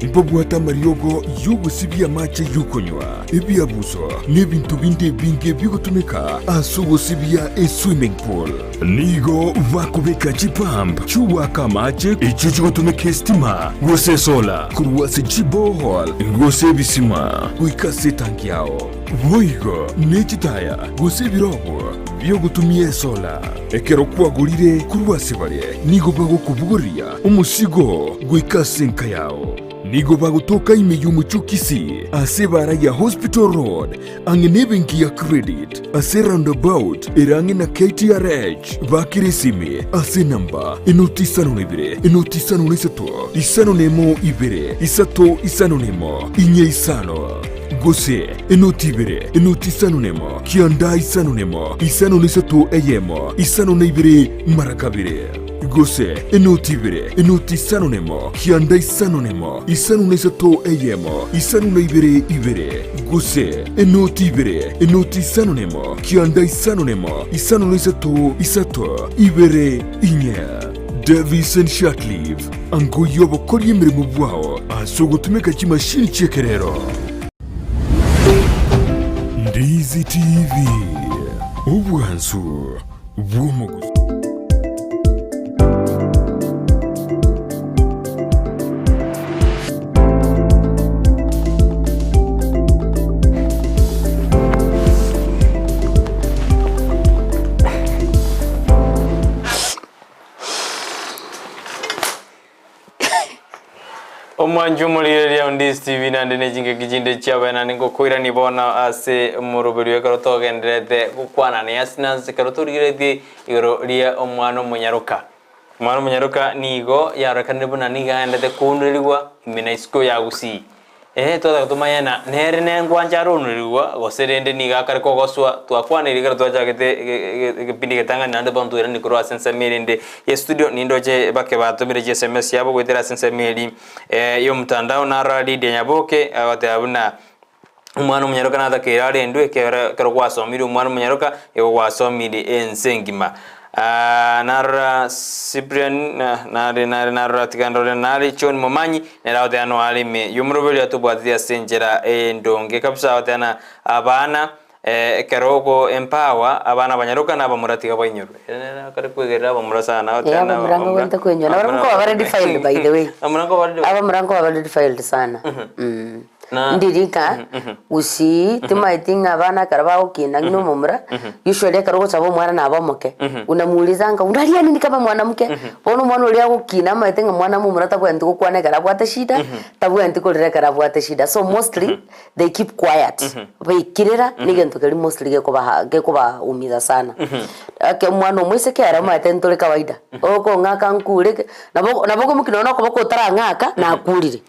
mbubwata mariogo yugo sibia mache yukonywa ebiabuso nebintu binde binge bigutumika asugo sibia swimming pool nigo vakubeka chipamp chuwaka mache icho chigutumika stima gose solar kuruwase chibohol gose bisima kuikase tanki yao boygo nechitaya gose birogo byo gutumie sola ekero kwagurire kuruwase bare nigo bago kubugoria umusigo gwikasenka yao nigo bagutoka imeyumu chukisi ase baraya hospital road angene benki ya credit ase roundabout irangi na KTRH bakirisime ase namba inotisano nebire inotisano nesato isano nemo ibere isato isano nemo inye isano Gusii inoti ibere inoti isano nemo kianda isano nemo isano nesato eyemo isano nebire marakabire Gusii inoti ibere inoti isano nemo kianda isano nemo isano nesato eyemo isano nebire ibere Gusii inoti ibere inoti isano nemo kianda isano nemo isano nesato isato ibere inye Davis and Shatleaf ango yobo kori emirimo bwao asogotumeka kimashini chekerero Ndizi TV ubwansu bw'umuguzi Omwanjumulire ya Ndizi TV nande nejinge kijinde chabana ningo koira nibona ase murubiri wekaroto genderete gukwana ne Esnash karoturigirete igoro ria omwana Omonyaroka. Omwana Omonyaroka nigo yarakanibona niga ndete kunrirwa imina isko ya Gusii. Toda kutumayana nere nengwanja runrirwa goserende niga kariko goswa twakwana irigara twajagete kipindi getanga nande bantu era nikoro asensa mirinde ye studio nindoje bake batumire je SMS yabo gwetera asensa miri yo mtandao na radi de nyaboke awate abuna umwana Omonyaroka na takira rendwe kero kwasomiri umwana Omonyaroka ego kwasomiri ensengima nara Cyprian nara tikandore nari chon momanyi neraote ano alime yumrobeli atubwatia senjera ndonge kabisa watana abana keroko empower abana Banyaroka na bamuratika banyurwe kare kwegera bamurasa na watana murango wente kwenyo na murango already filed by the way murango already filed sana ndirika Gusii timaitinga abana karabao kina ngino mumra usually karoko sabo mwana na abamoke unamuulizanga unalia nini kama mwanamke bono mwana ulia kukina maitinga mwana mumra tabwenti kukwane karabwata shida tabwenti kolire karabwata shida so mostly they keep quiet bayikirira nigento kali mostly gekuba umiza sana ake mwana mwise kera maitento le kawaida oko ngaka nkule naboko mukino ko bakotara ngaka na akulire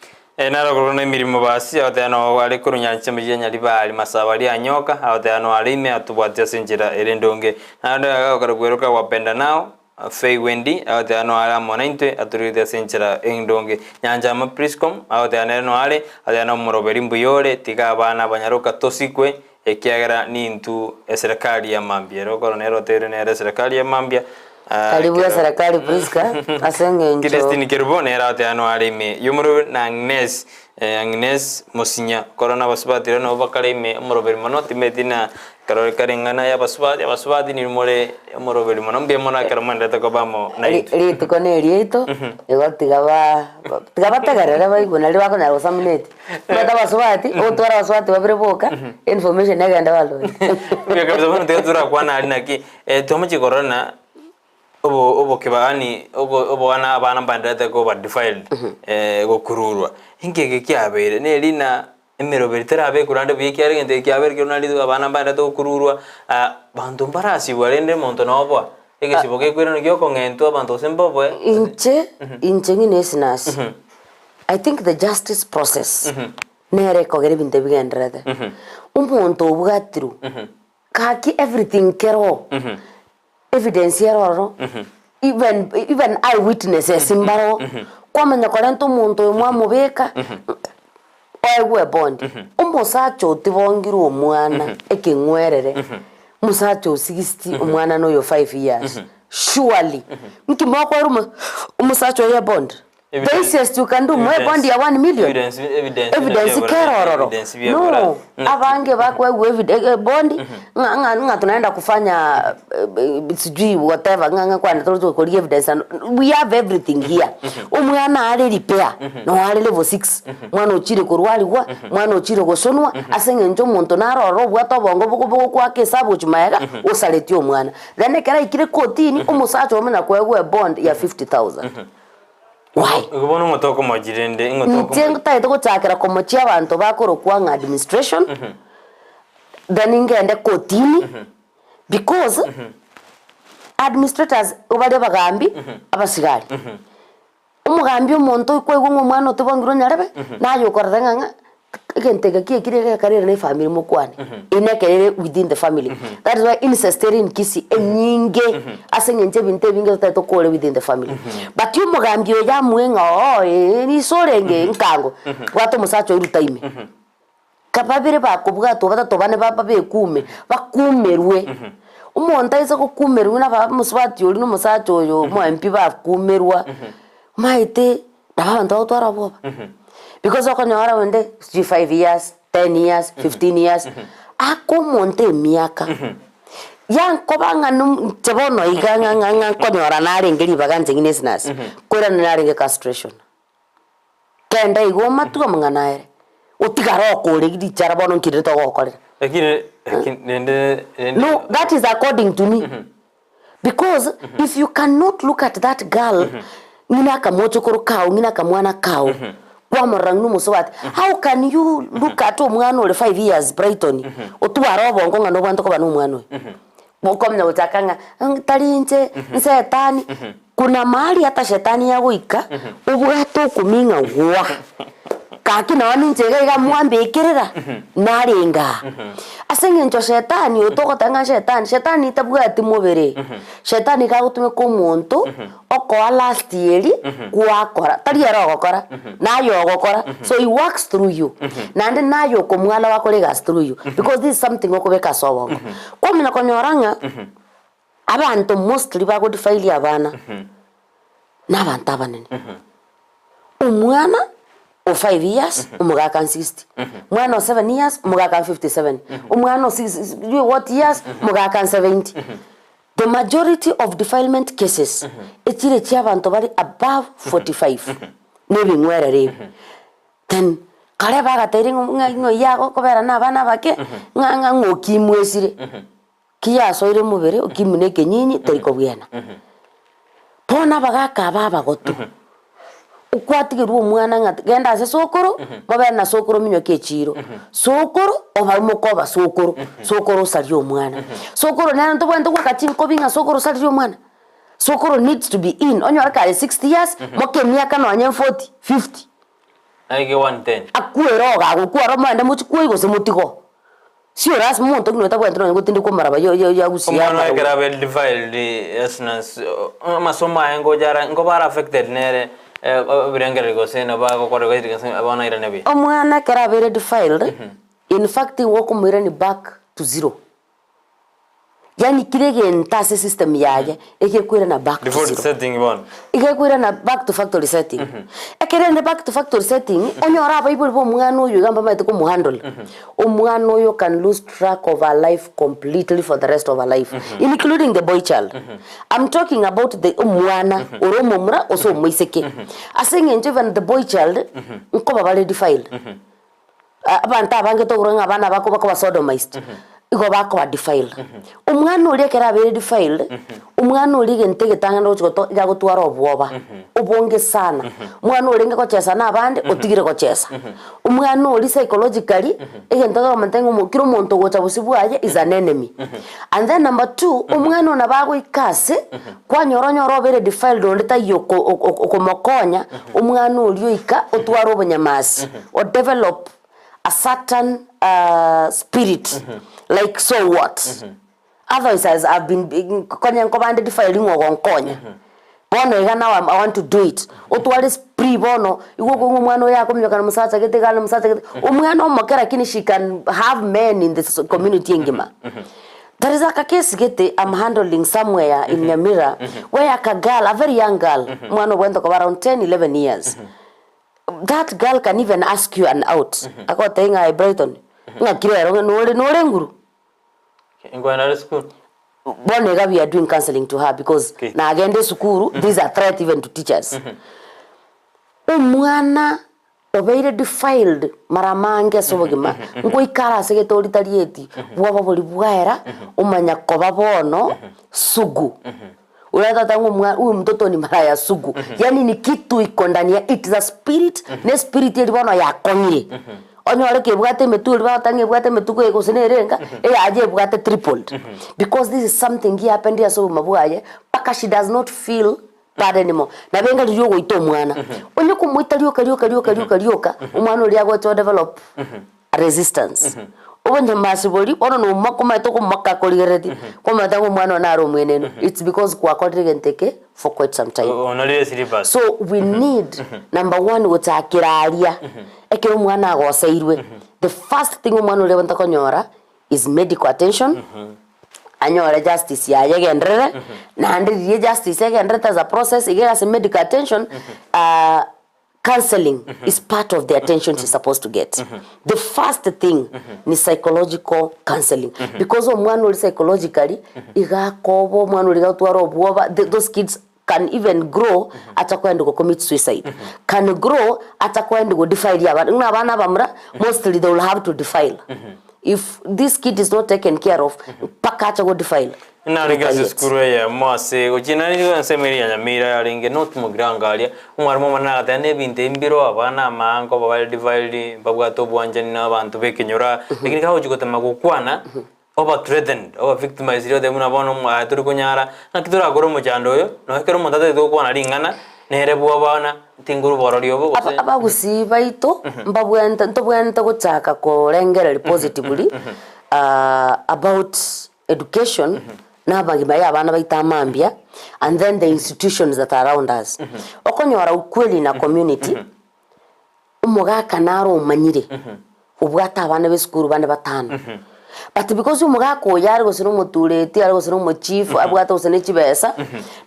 naro korona imirimo basi abatano ari kurunyanche mujenya libali masabali anyoka abatano alime atubwatia senjira erendonge nando akarugweruka wapenda nao Fei Wendy abatano ala monainte aturide senjira endonge nyanja ma priscom abatano ale abatano muroberi mbuyore tiga abana Banyaroka tosikwe ekiagera nintu eserikali ya Mambia rokoronero tere ne serikali ya Mambia karibu ya serikali Priska asengenjo Christine Kerbone era atano alime yumuru na Agnes Mosinya corona basubati no bakalime muroberi manoti medina karore karengana ya basubati ni mure muroberi manombe mona karamanda takobamo night rito koneri ito ego tigaba tagarera baigona ri bako na rosaminate bata basubati otwara basubati babreboka information yaganda balo ya kabisa bano tetura kwana alinaki tomochi corona obo kebani obo ana abana bandate ko defiled go kururwa ingeke kyabere ne lina emeroberi terabe kurande biki ari ngende kyabere kyonali abana bandate go kururwa bantu mbarasi warende monto nobo ege siboke kwirano gyoko ngento abantu sembobwe inche ngine Esnash I think the justice process nere kogere binte bigendrede umuntu obugatiru kaki everything kero evidence yaroro even eyewitnesses imbaro kwamenya korento muntu umwe mubeka oegwe bond umusacho tibongiro omwana ekengwerere musacho 60 omwana no yo 5 years surely nkimoko rumo umusacho ya bond the easiest you can do more bond ya 1 million evidence kerororo no abange bakwe evidence bond nga tunaenda kufanya sijui whatever nga kwa natozo ko evidence we have everything here umwana ari repair no ari level 6 mwana ochire kurwaligwa mwana ochire gosonwa asenge njo muntu naroro bwato bongo boko kwa kesabu chumayaga usaletio mwana then kera ikire kotini umusacho omena kwa bond ya 50,000 why ubona ngotoko majirende ngotoko ntengo taito guchakira komochia abantu bakoro kwa administration then ingende kotini because administrators ubale bagambi abasigari umugambi umuntu kwego umwana utubongiro nyarebe nayo korenga igentega kire karere na family mukwane inekerere within the family that is why incest in Kisii enyinge asenyenje binte binge taito kole within the family but you mugambi ya mwenga ni sorenge nkango watu musacho irutaime kapabire bakubwato batatu bane baba bekume bakumerwe umuntu aiza kukumerwa na muswati yoli no musacho yo mo MP bakumerwa maite abantu otwara boba because okonyora wende 5 years 10 years 15 years akomonte miaka yanko banganu tebono iganga konyora nare ngeli baganje ngine Esnash kora nare castration kenda igoma tuga manganaere utigaro kore gidi charabono nkirito gokorera lakini no that is according to me because if you cannot look at that girl ngina kamocho koro kao ngina kamwana kao kwa morangu muswati how can you look at omwana ole 5 years Brighton otuwaro bongo ngano bantu ko banu omwana bokomnya utakanga talinje nsetani kuna mahali hata shetani yagoika ubwato kuminga gwa kaki na wanu njega iga mwambe ikirira naringa asenge ncho shetani utogotanga shetani tabwati mubere shetani ka gutume ko muntu okoa last year gwakora tari arogokora nayo ogokora so he works through you nande nayo ko mwala wako legas through you because this is something okobeka sobongo kwa mina konyoranga abantu mostly bago defile abana n'abantu abanene umwana o 5 years umugaka 60 mwana o 7 years umugaka 57 umwana o 6 what years umugaka 70 the majority of defilement cases etire cy'abantu bari above 45 nebi ngwera rebe then kare bagateri ngo yago kobera n'abana bake nganga ngokimwesire kiyasoire mubere okimuneke nyinyi teriko bwena pona bagaka baba gotu ukwatigirwa umwana ngati genda ase sokoro babe na sokoro minyo kechiro sokoro obarimo koba sokoro salio mwana sokoro nana ntobwenda kwa kachinko binga sokoro salio mwana sokoro needs to be in onyo aka 60 years moke miaka no anya 40 50 aige 110 akueroga akuara mwanda muchikuo igose mutigo sio ras muntu ngino tabwenda no ngotindi ko maraba yo Gusii omwana ekera well divided Esnash masoma engo jara ngo bara affected nere birengere gosena bago kore gosena abana ira nabi omwana kera very defiled in fact woko mwira ni back to zero yani kirege ntase system yaje ekekwira na back to zero default setting bon ekekwira na back to factory setting ekere na back to factory setting onyora bible bo mwana uyu gamba maite ko muhandle omwana uyu can lose track of her life completely for the rest of her life including the boy child I'm talking about the omwana oromomra oso moiseke asinge even the boy child nko babale defiled abanta bange to kuranga abana bako bako sodomized igo bako defiled umwana uri kera very defiled umwana uri gentege tanga no chikoto ya gutwara obwoba ubonge sana umwana uri ngako chesa na bande otigire ko chesa umwana uri psychologically egentaga mantengo mukiro muntu gocha busibwaje is an enemy and then number 2 umwana ona bago ikase kwa nyoronyoro very defiled ondeta yoko okomokonya umwana uri ika otwara obonyamasi or develop a certain spirit like so what otherwise as I've been konya nkobande defiling ogonkonya bono ega now I want to do it otwale spree bono igoko ngumwana yako myokana musacha getegana musacha umwana omokera kini she can have men in this community ngima there is a case I'm handling somewhere in Nyamira where a girl, a very young girl mwana went to around 10-11 years that girl can even ask you an out akotenga Brighton ngakirero no nguru ngwana school bonega we are doing counseling to her because na agende sukuru these are threat even to teachers umwana obeire defiled maramange sobogima ngo ikara segetori tarieti bwaba boli bwaera umanya koba bono sugu Unaweza tangu huyu mtoto ni maraya sugu. Yani ni kitu iko ndani ya it is a spirit, ne spirit ile bwana ya konyire. Onyore ke bwate metu ba tange bwate metu ko ekosene renga aje bwate tripled. Because this is something he happened here so mabuaye paka she does not feel bad anymore. Na benga liyo go ito mwana. Onye kumuita lyoka umwana uli ago to develop resistance. Obonye masiboli ono no makoma to ko makakolireti ko matango mwana na ro mweneno. It's because kwa kodrigenteke for quite some time. So we need number 1 utakiraria ekero mwana agoseirwe. The first thing umwana ule wanta konyora is medical attention. Anyora justice ya yegendrere na ndiri justice yegendrere as a process igera some medical attention. Counseling is part of the attention she's supposed to get. The first thing is psychological counseling. Because omwana uli psychologically igakobo mwana uli gatwara obwoba those kids can even grow atakwenda go commit suicide. Can grow atakwenda go defile abana bamra mostly they will have to defile. If this kid is not taken care of paka acha go defile. Na regasi skuru ya mose ujina ni nsemeri ya Nyamira yaringe not mugirangalia umwarimo mana atane binte imbiro abana mango babali divide babwa to bwanjani na abantu bekenyora lakini kaho jigotema gukwana over threatened over victimized yo demuna bono mwa turi kunyara na kitura goro mu cyando yo no hekero mundate to kwana ringana nerebu abana tinguru bororio bo gose abagusi baito mbabwenta guchaka ko rengera positively about education na bagima ya abana baita mambia and then the institutions that are around us okonyora ukweli na community umugaka naro umanyire ubwata abana b'eskuru bane batano but because umugako yari gosino mutureti ari gosino mu chief abwata usene chibesa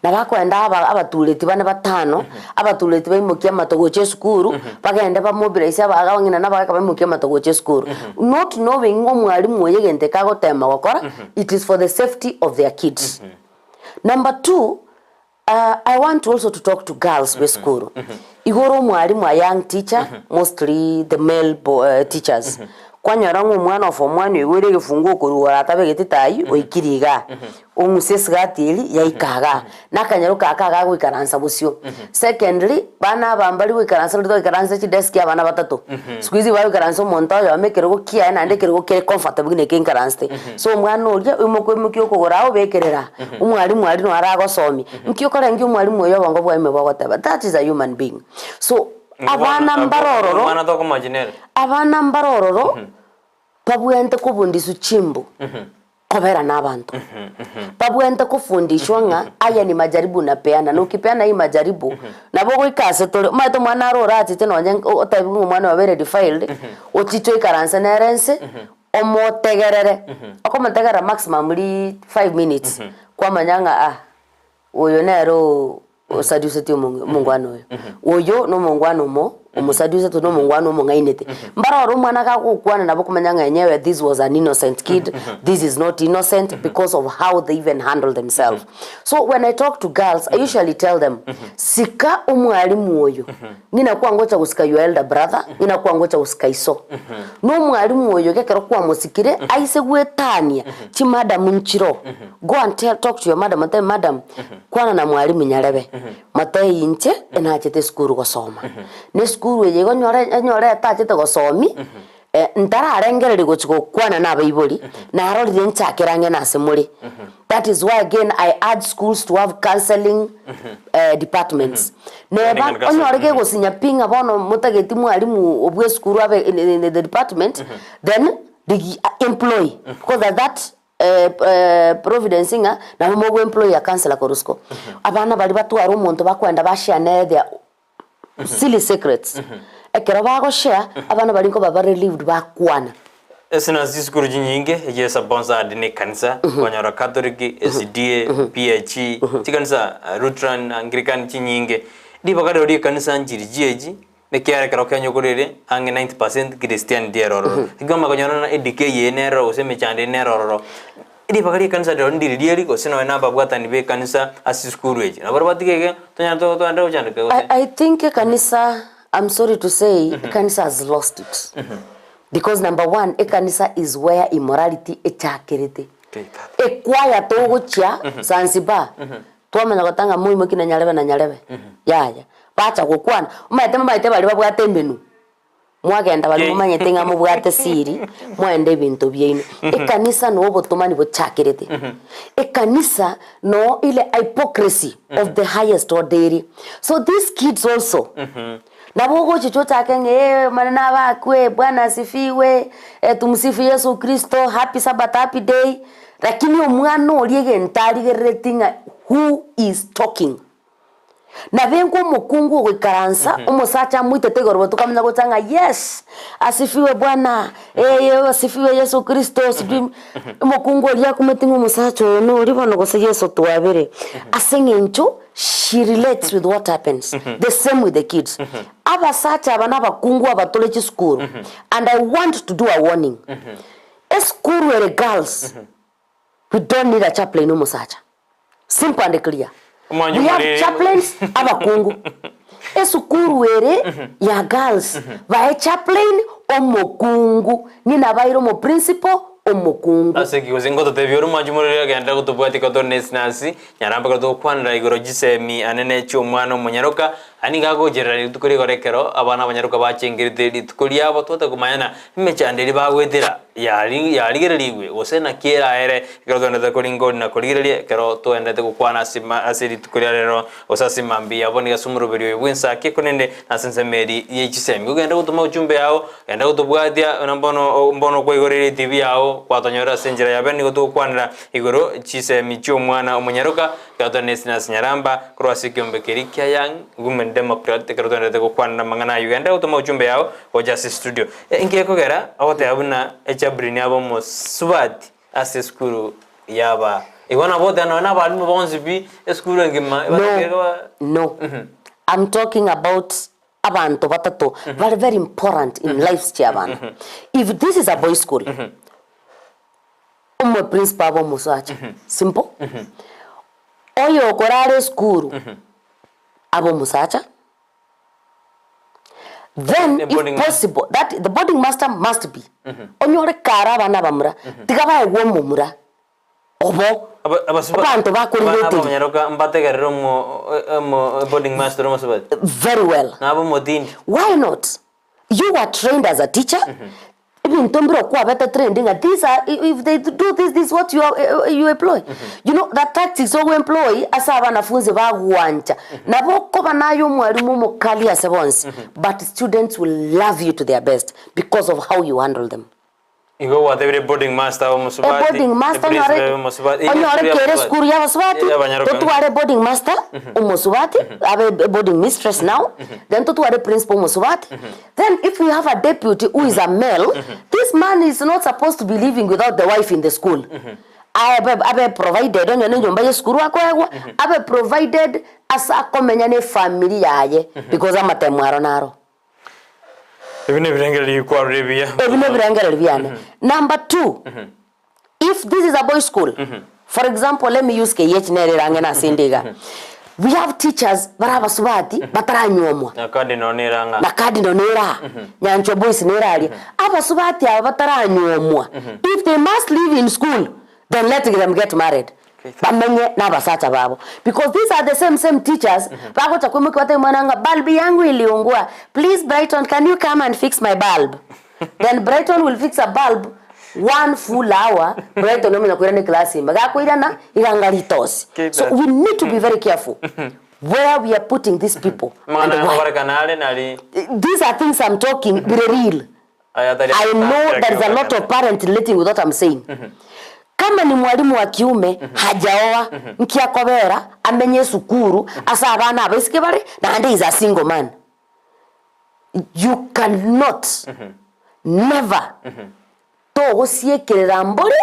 na bakwenda abatureti bane batano abatureti bayimukiye amatogo cy'eskuru bagenda ba mobilize abagabangina nabaka bayimukiye amatogo cy'eskuru not knowing ngo mwarimu yegente kago tema gukora it is for the safety of their kids. Number 2, I want also to talk to girls with school. Igoro mwarimu a young teacher, mostly the male teachers. Kwanyara umwana of omwana iwere gifungo kuruwa atabegete tayi oikiriga omusesi gatiri yaikaga nakanyaro kakaga gwikaransa busyo. Secondly bana bambali gwikaransa ndo gwikaransa chi desk ya bana batatu squeeze bali gwikaransa monto ya mekero kia na ndekero kere comfortable ne kinkaranste so mwana urya umukwe kugora obekerera umwarimu ari no aragosomi nkyo kora ngyo umwarimu yo bango bwa ime bagotaba. That is a human being. So abana mbarororo pabwente kubundisu chimbo kobera n'abantu pabwente kufundishwa nga aya ni majaribu napeana na ukipeana hii majaribu nabo gwikase tole maito mwana arora atite nonye otabi mwana wabere defiled otito ikaranse nerense omotegerere okomotegera maximum 5 minutes kwa manyanga oyo nero osadusete mungwano oyo no mungwano mo umusadusete no mungwano mo ngainete mbara umwana kakukwana nabo kumanyanga yenyewe this was an innocent kid this is not innocent because of how they even handle themselves. So when I talk to girls I usually tell them sika umwalimu oyo ngina kwangocha gusika your elder brother ngina kwangocha gusika iso no mwalimu oyo gekero kwa musikire aise gwetania chi madam nchiro go and talk to your madam and tell madam kwana na mwalimu nyarebe matei inche enachete skuru gosoma ne skuru yego nyore atachete gosomi ntara arengerere gochiko kwana na baiboli na arorire nchakerange na semuri. That is why again I urge schools to have counseling departments. Neba onyorege gosinya pinga bono mutageti mwalimu obwe skuru abe in the department then the employee because that providencinga na mo employee a counselor korusko abana bali batwara umuntu bakwenda bashane their silly secrets ekero bago share abana bali ko baba relieved bakwana. Esnash zikuru nyinge ye sabonza adine kanisa Omonyaroka Catholic SDA PH tikanisa Lutheran Anglican nyinge di bakare odi kanisa njiri jeji ne kiare karo kanyo kurere ange 90% Christian deroro igama kanyona na edike yenero useme chande neroro idi bakare kanisa de ndiri dieri ko sino na babwata ni be kanisa asiskuru eji na barbatike tonya to anda uchande ko I think kanisa, I'm sorry to say kanisa has lost it. Because number 1 kanisa is where immorality echakirite ekwaya togocha Zanzibar twamenya gotanga muimo kina nyarebe na nyarebe yaya bacha gukwana maite bali babwate mbenu mwagenda bali mumanyete nga mubwate siri mwende bintu byeinu ekanisa no obutumani buchakirete ekanisa no ile hypocrisy of the highest order. So these kids also nabo chicho chake nge manena bakwe Bwana asifiwe tumsifu Yesu Kristo happy Sabbath happy day lakini omwana oliege ntaligeretinga who is talking na bengo mukungu gwikaransa umusacha mwitete gorbo tukamenya gutanga yes asifiwe Bwana asifiwe Yesu Kristo sibi mukungu olia kumetinga umusacha no ulibono gose Yesu twabere asengencho she relates with what happens the same with the kids abasacha abana bakungu abatolechi school and I want to do a warning a school where girls we don't need a chaplain umusacha simple and clear. We have chaplains abakungu. Esukuru were ya girls. Vae chaplain omokungu. Nina vairo mo principal omokungu. Ase kiuzingo to tebioro majumuri agenda kutubwati koto Esnash Nyaramba koto kwanra igoro jisemi anene Chiomwana Omonyaroka ani gago jerari tukuri gorekero abana abanyaruka bacengirite litukuri abo tota kumayana imechanderi bagwetera yaligererigwe osena kiera ere kero tonda koringo na koligererie kero to endete kukwana sima asiri tukuri rero osasima mbi aboni gasumuru berio bwinsa kekonende nasensemeri yechisemi kugenda gutuma ujumbe yao enda gutubwatia mbono kwa igorere TV yao kwatonyora senjera yabeni gutukwanira igoro chisemi Chiomwana Omonyaroka kero Esnash Nyaramba croasi kiombe yang gumen Democrat kero tonda kukwana mangana Uganda gutuma ujumbe yao ojasi studio ingeko gera awote abuna echabrini abo mosubati ase skuru yaba igona bote na balimu bonzi bi skuru ngima no I'm talking about abantu batato very very important in life chabana if this is a boys school my principal abo musacha simple oyo korare skuru abo musacha. Then if possible that the boarding master must be onyore kara bana bamura tigaba egwo mumura obo abantu bakuriyete Omonyaroka mbategerero mo boarding master mo sabat very well nabo modin why not you were trained as a teacher even tombro kwa better training these are if they do this what you employ you know that tactics so we employ asa banafunzi bagwanja nabo ko banayo mwalimu mukali asebonsi but students will love you to their best because of how you handle them. Igo what every boarding master omusubati boarding master onyore kere skuru ya basubati totuare boarding master omusubati abe boarding mistress now then totuare principal omusubati then if we have a deputy who is a male this man is not supposed to be living without the wife in the school abe provided onyo nyomba ye skuru akwegwa abe provided as a komenyane family yaye because amatemwaro naro. Number 2, if this is a boys' school, for example, let me use KH Nerangana Sindiga. We have teachers barabasubati bataranyomwa. Na kadi no nera. Nyancho boys nerali. Abasubati abataranyomwa. If they must live in school, then let them get married. Bamenye na basacha babo because these are the same teachers bako takwemu kwate mwananga bulb yangu iliungua please Brighton can you come and fix my bulb then Brighton will fix a bulb 1 full hour Brighton no mnakwenda class magako ilana ilangalitos so we need to be very careful where we are putting these people these are things I'm talking real I know there's a lot of parents relating with what I'm saying kama ni mwalimu wa kiume hajaoa nkiakobera amenye sukuru asa abana abesike bare na ande is a single man you cannot never to osiekerera mbore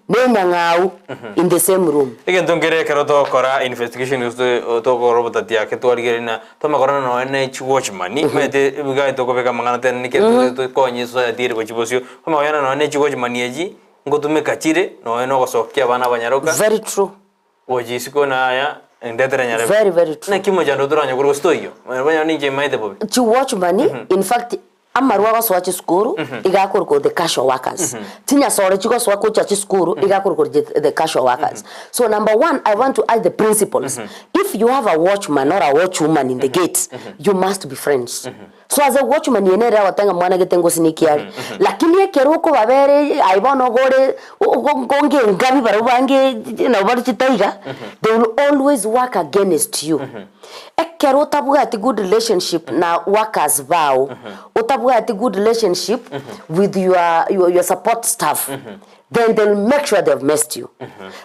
nenyangau in the same room igentongere karoto kora investigation to korobota tia ke twargerina to makorana no ne watchman ni mete bigai to kobeka mangana ten ni ke to konyiso dire bochibosio kama yana no ne watchman yeji ngotume kachire no eno gosokia bana banyaroka very true ojisiko na aya ndetera nyare very true na kimo jando duranya kurusto iyo banya ninje maite bobe to watch money in fact amarwa goswachi skuru igakurko the casual workers tinya sore chiko swa kuchachi skuru igakurko the casual workers. So number one, I want to ask the principals, if you have a watchman or a watchwoman in the gate, you must be friends. So as a watchman yenera watanga mwana getengo sinikiari lakini ekeruko babere aibono gore gonge ngabi barubange na bari chitaiga, they will always work against you. Ekero utabuga ati good relationship na workers bao, utabuga ati good relationship with your support staff, then they'll make sure they've messed you.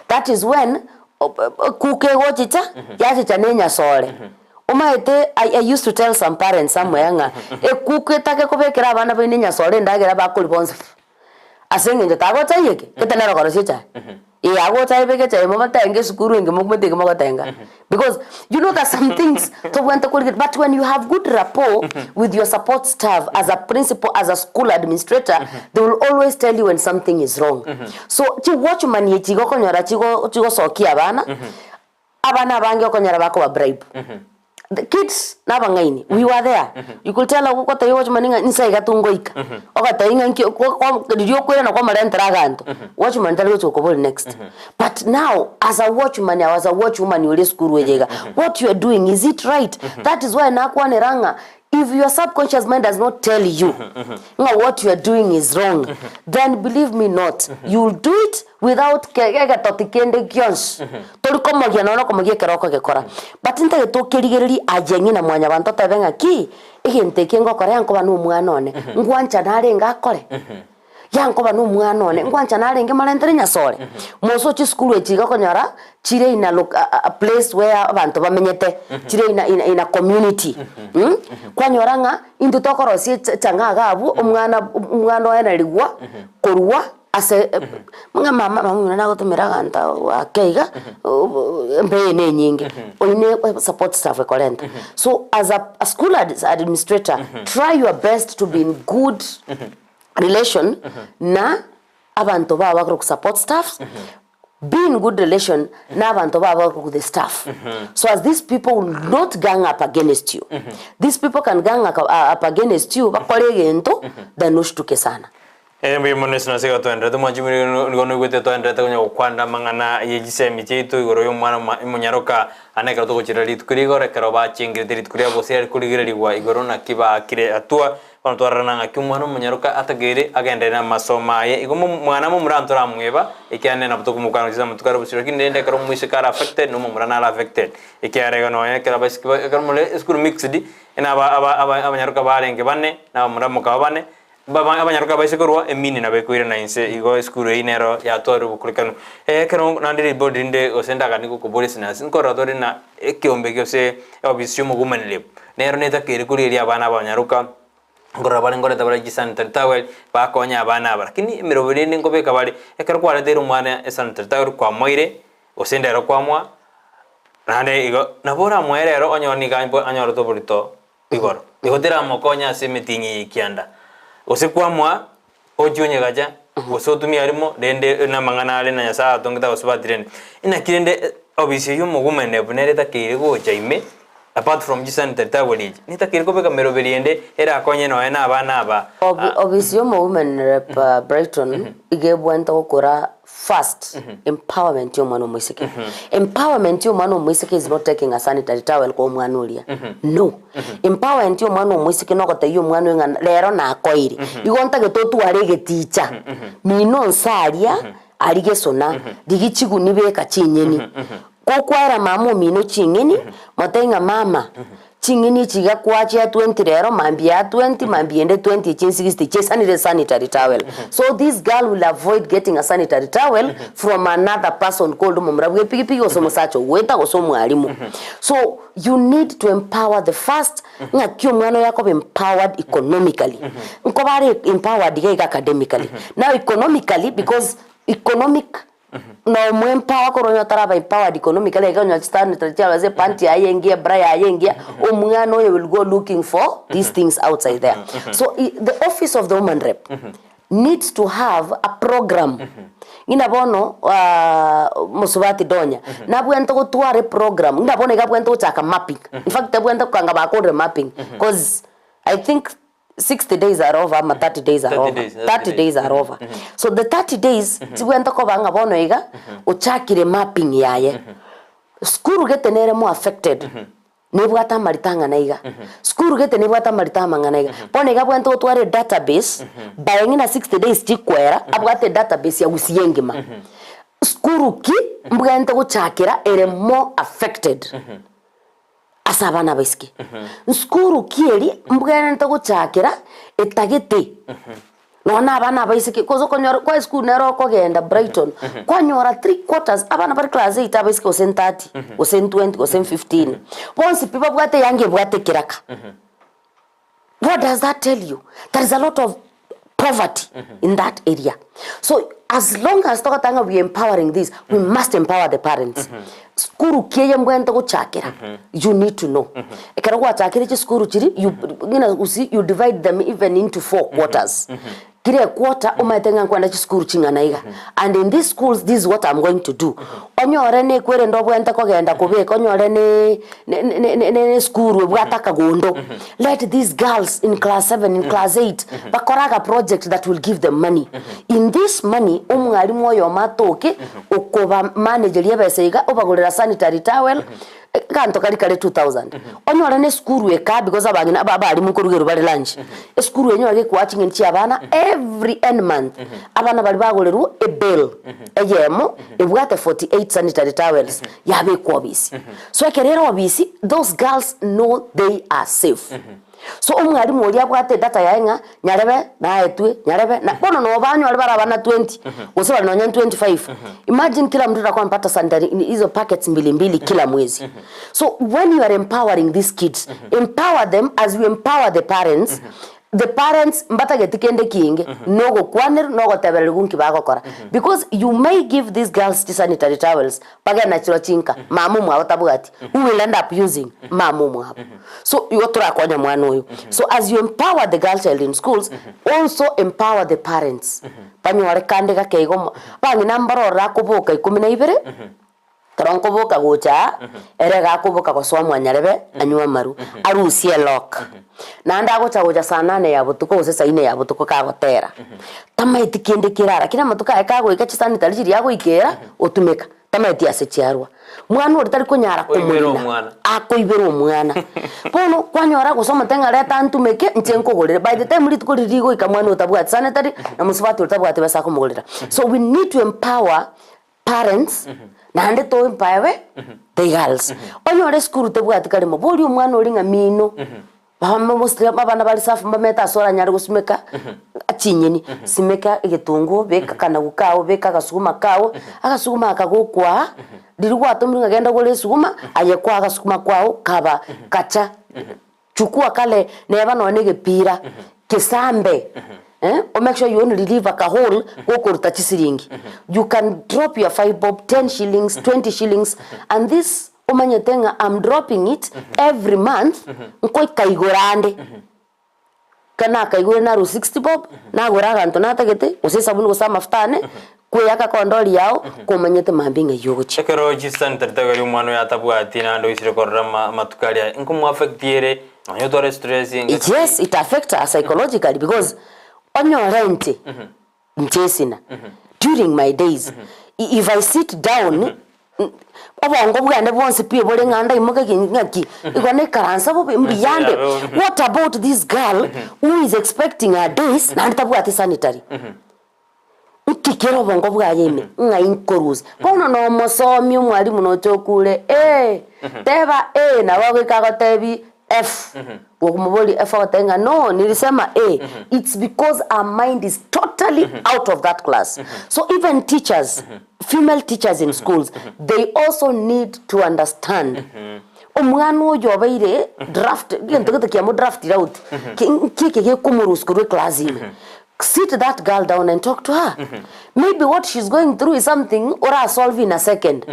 That is when kuke gochita yachicha nenya sore. I used to tell some parents somewhere nga kuke take kubekera abana b'inenya sore ndagera bakulibonza asenge njatago tayeke ketanero korosicha ago taibeke chai mama tenge sukuru inge mukmete kama tenga, because you know that some things to want to correct, but when you have good rapport with your support staff as a principal, as a school administrator, they will always tell you when something is wrong. So chi watchman ye chigo konyora chigo soki abana bange konyora bako ba bribe. The kids nabangaini, we were there. You could tell ako tayo watchman inside gatungoika. Oka tayo ndio kwenda na kwa marenta ganto. Watchman tell you to go next. But now as a watchman, I was a watchwoman you school wejega. What you are doing, is it right? That is why nakwa neranga. If your subconscious mind does not tell you what you are doing is wrong, then believe me not, you will do it without kega totikende kyons. Toliko mogia na ko mogia keroko gekora. But inte to kerigeri ajengi na mwanya bantu tabenga ki iginte kengo kore yanko banu mwana one. Ngwancha nare ngakore. Yanko banu mwana one. Ngwancha nare nge malentere nyasore. Moso chi school echiga konyara chire ina a place where abantu bamenyete. Chire ina community. Kwanyoranga into tokorosi changa gabu umwana ena ligwa korwa ase mga mama na gotumira ganta akeiga mbe ne nyingi one support staff ekolenta. So as a school administrator, try your best to be in good relation na abantu baba ku support staff, be in good relation na abantu baba with the staff. So as these people will not gang up against you, these people can gang up against you bakolege ento danushtuke sana. Mbi monesu na siga tuendete mwajimiri ngono gwete tuendete kunya kwanda mangana yegisemi chitu igoro yo mwana Omonyaroka aneka to kuchira litukurigo rekero ba chingire litukuria bose kurigire ligwa igoro na kiba akire atua bantu arana ngakimwana Omonyaroka atagere agende na masoma ye igomo mwana mu murantora mweba ikyane na butuku mukano chiza mutukara busiro kinde karo muisikara affected no murana affected ikyarega no ye kera basikwa karo mule school mixed ina Abanyaroka barenge bane na muramuka bane Abanyaroka baisekorwa emini na bekwire na inse igo skuru inero ya toru bukulikano kero nandiri bodinde osenda kaniko ko police na sinkora tori na ekiombe kyose obisyo mugumanile nero neta kire kuri abana Abanyaroka ngora bale ngora tabara gisantari tawe bakonya abana abara kini mirobirinde ngobeka bale ekero kwara dero mwana esantari tawe kwa moire osenda ro kwa mwa nande igo nabora mwerero onyoni gambo anyoro to burito igoro igotera mokonya semetingi kianda osekwamwa ojonye gaja osotumi arimo dende na mangana ale na nyasa atongeta osbatirene ina kirende obisi yo mugumene bunereta kirego jaime apart from jisan tata wali nita kirego beka meroberiende era akonye no ena abana aba obisi yo mugumene rep Brighton igebwenta okora first empowerment yo mwana mwisike. Empowerment yo mwana mwisike is not taking a sanitary towel ko mwana ulia. No. Empowerment yo mwana mwisike no kote yo mwana nga lero na akoiri. Igonta getotu arege teacher. Mino nsaria arige sona digichigu nibeka chinyeni. Kokwara mamu mino chingeni motenga mama. Chingini chiga kwachi ya 20 rero mambi ya 20 mambi ende 20 60 chesani sanitary towel. So this girl will avoid getting a sanitary towel from another person called mumrabu pigi osomo sacho weta osomo alimu. So you need to empower the first nga kyo mwana yako be empowered economically. Nkobare empowered academically. Now economically, because economic no mwempower koronyo taraba empowered economically ekanyo stand tatiwa ze panty ayengia braya ayengia omwana oyo will go looking for these things outside there. So the office of the woman rep needs to have a program. Ina bono musubati donya na bwento ko tuare program ina bono ga bwento chaka mapping. In fact bwento kanga ba ko mapping because I think 60 days are over ama 30 days are over 30 days are over so the 30 days tiwenta ko banga bono iga uchakire mapping yaye skuru getenere mo affected nebwata maritanga naiga skuru gete nebwata maritanga naiga pone ga bwento tware database bayingi na 60 days chikwera abwate database ya Gusii skuru ki mbwente guchakira ere more affected asabana baisiki skuru kieri mbwente guchakira etagete nona abana baisiki kozo konyora kwa school nero kogenda Brighton kwanyora 3/4 abana bari class 8 abaisiki osen 30 osen 20 osen 15 once people bwate yange bwate kiraka what does that tell you? There is a lot of poverty in that area. So as long as tokatanga we empowering this, we must empower the parents. Skuru kiye mbwenta guchakira. You need to know. Ekara guchakira chi skuru chiri you divide them even into 4 quarters. Kire quarter umatenga kwenda chi skuru chinganaiga. And in these schools this is what I'm going to do. Onyore ne kwere ndo bwenta kogenda kubeka onyore ne skuru bwataka gondo. Let these girls in class 7 in class 8 bakoraga project that will give them money. In this money umwalimu oyo matoke ukoba manager yebeseiga obagurira sanitary towel kanto kali 2000 onyora ne skuru eka because abagina abali mukurugero bali lunch skuru enyo age kwachinga nchi abana every end month abana bali bagoleru a bill eyemo ebwate 48 sanitary towels yabe kwobisi so ekerero obisi those girls know they are safe so umwalimu oli abwate data yaenga nyarebe na etwe nyarebe na bono no banyu ali barabana 20 usibali no 25 imagine kila mtu atakuwa mpata sanitary hizo packets mbili kila mwezi so when you are empowering these kids empower them as you empower the parents the parents mbata getikende kinge nogo kwanir nogo tebele gunki bagokora because you may give these girls the sanitary towels baga natural chinka mamu mwa otabugati who will end up using mamu mwa so you otura konya mwana oyo so as you empower the girl child in schools also empower the parents panyore kande ga keigo bangi nambaro rakubuka 12 Karonko boka gocha erega kuboka kwa swamwa nyarebe anywa maru arusie lock nanda gocha gocha sana ne ya butuko usesa ine ya butuko ka gotera tama itikinde kirara kina matuka ekago ikachi sanitary jiri yago ikera otumeka tama iti asechiarwa mwana uri tari kunyara kumurina akoibero mwana pono kwanyora gusoma tenga leta ntumeke nchenko gorere by the time lit kuririgo ikamwana otabwa sanitary na musubati otabwa tebesa kumugorera so we need to empower parents nande to empawe the girls onyore skuru tebwati kali moboli umwana olinga mino bama mostly abana bali safu mbameta sora nyari gusumeka achinyeni simeka egetungu beka kana gukao beka gasuguma kao agasuguma akagokwa dirugwa tomuringa genda gole suguma ayekwa agasuguma kwao kaba kacha chukua kale neba nonege pira kisambe or make sure you only leave a hole go siringi. You can drop your 5 bob 10 shillings 20 shillings and this omanyetenga I'm dropping it every month nkoi kaigorande kana kaigore na 60 bob na goraga ntonata gete usesa bunu gosa maftane kuyaka kondoli yao komanyete mambinga yogochi ekero jistan tertagari umano yatabwati na ndo isire korama matukalia nkumu affectiere anyotore stress yes it affects us psychologically because on your rent mchesina during my days if I sit down abongo bwande bonse pie bole nganda imoka ngaki igone karansa bo mbiyande what about this girl who is expecting her days na ntabwate sanitary ukikero bongo bwayeme nga inkoruz kono no mosomi umwalimu no chokule teba na wago kagotebi F wokumuboli F watenga no nilisema it's because our mind is totally out of that class so even teachers female teachers in schools they also need to understand omwana oyo baire draft gento kiamo draft out kike kumurusukuru class sit that girl down and talk to her maybe what she's going through is something or solve in a second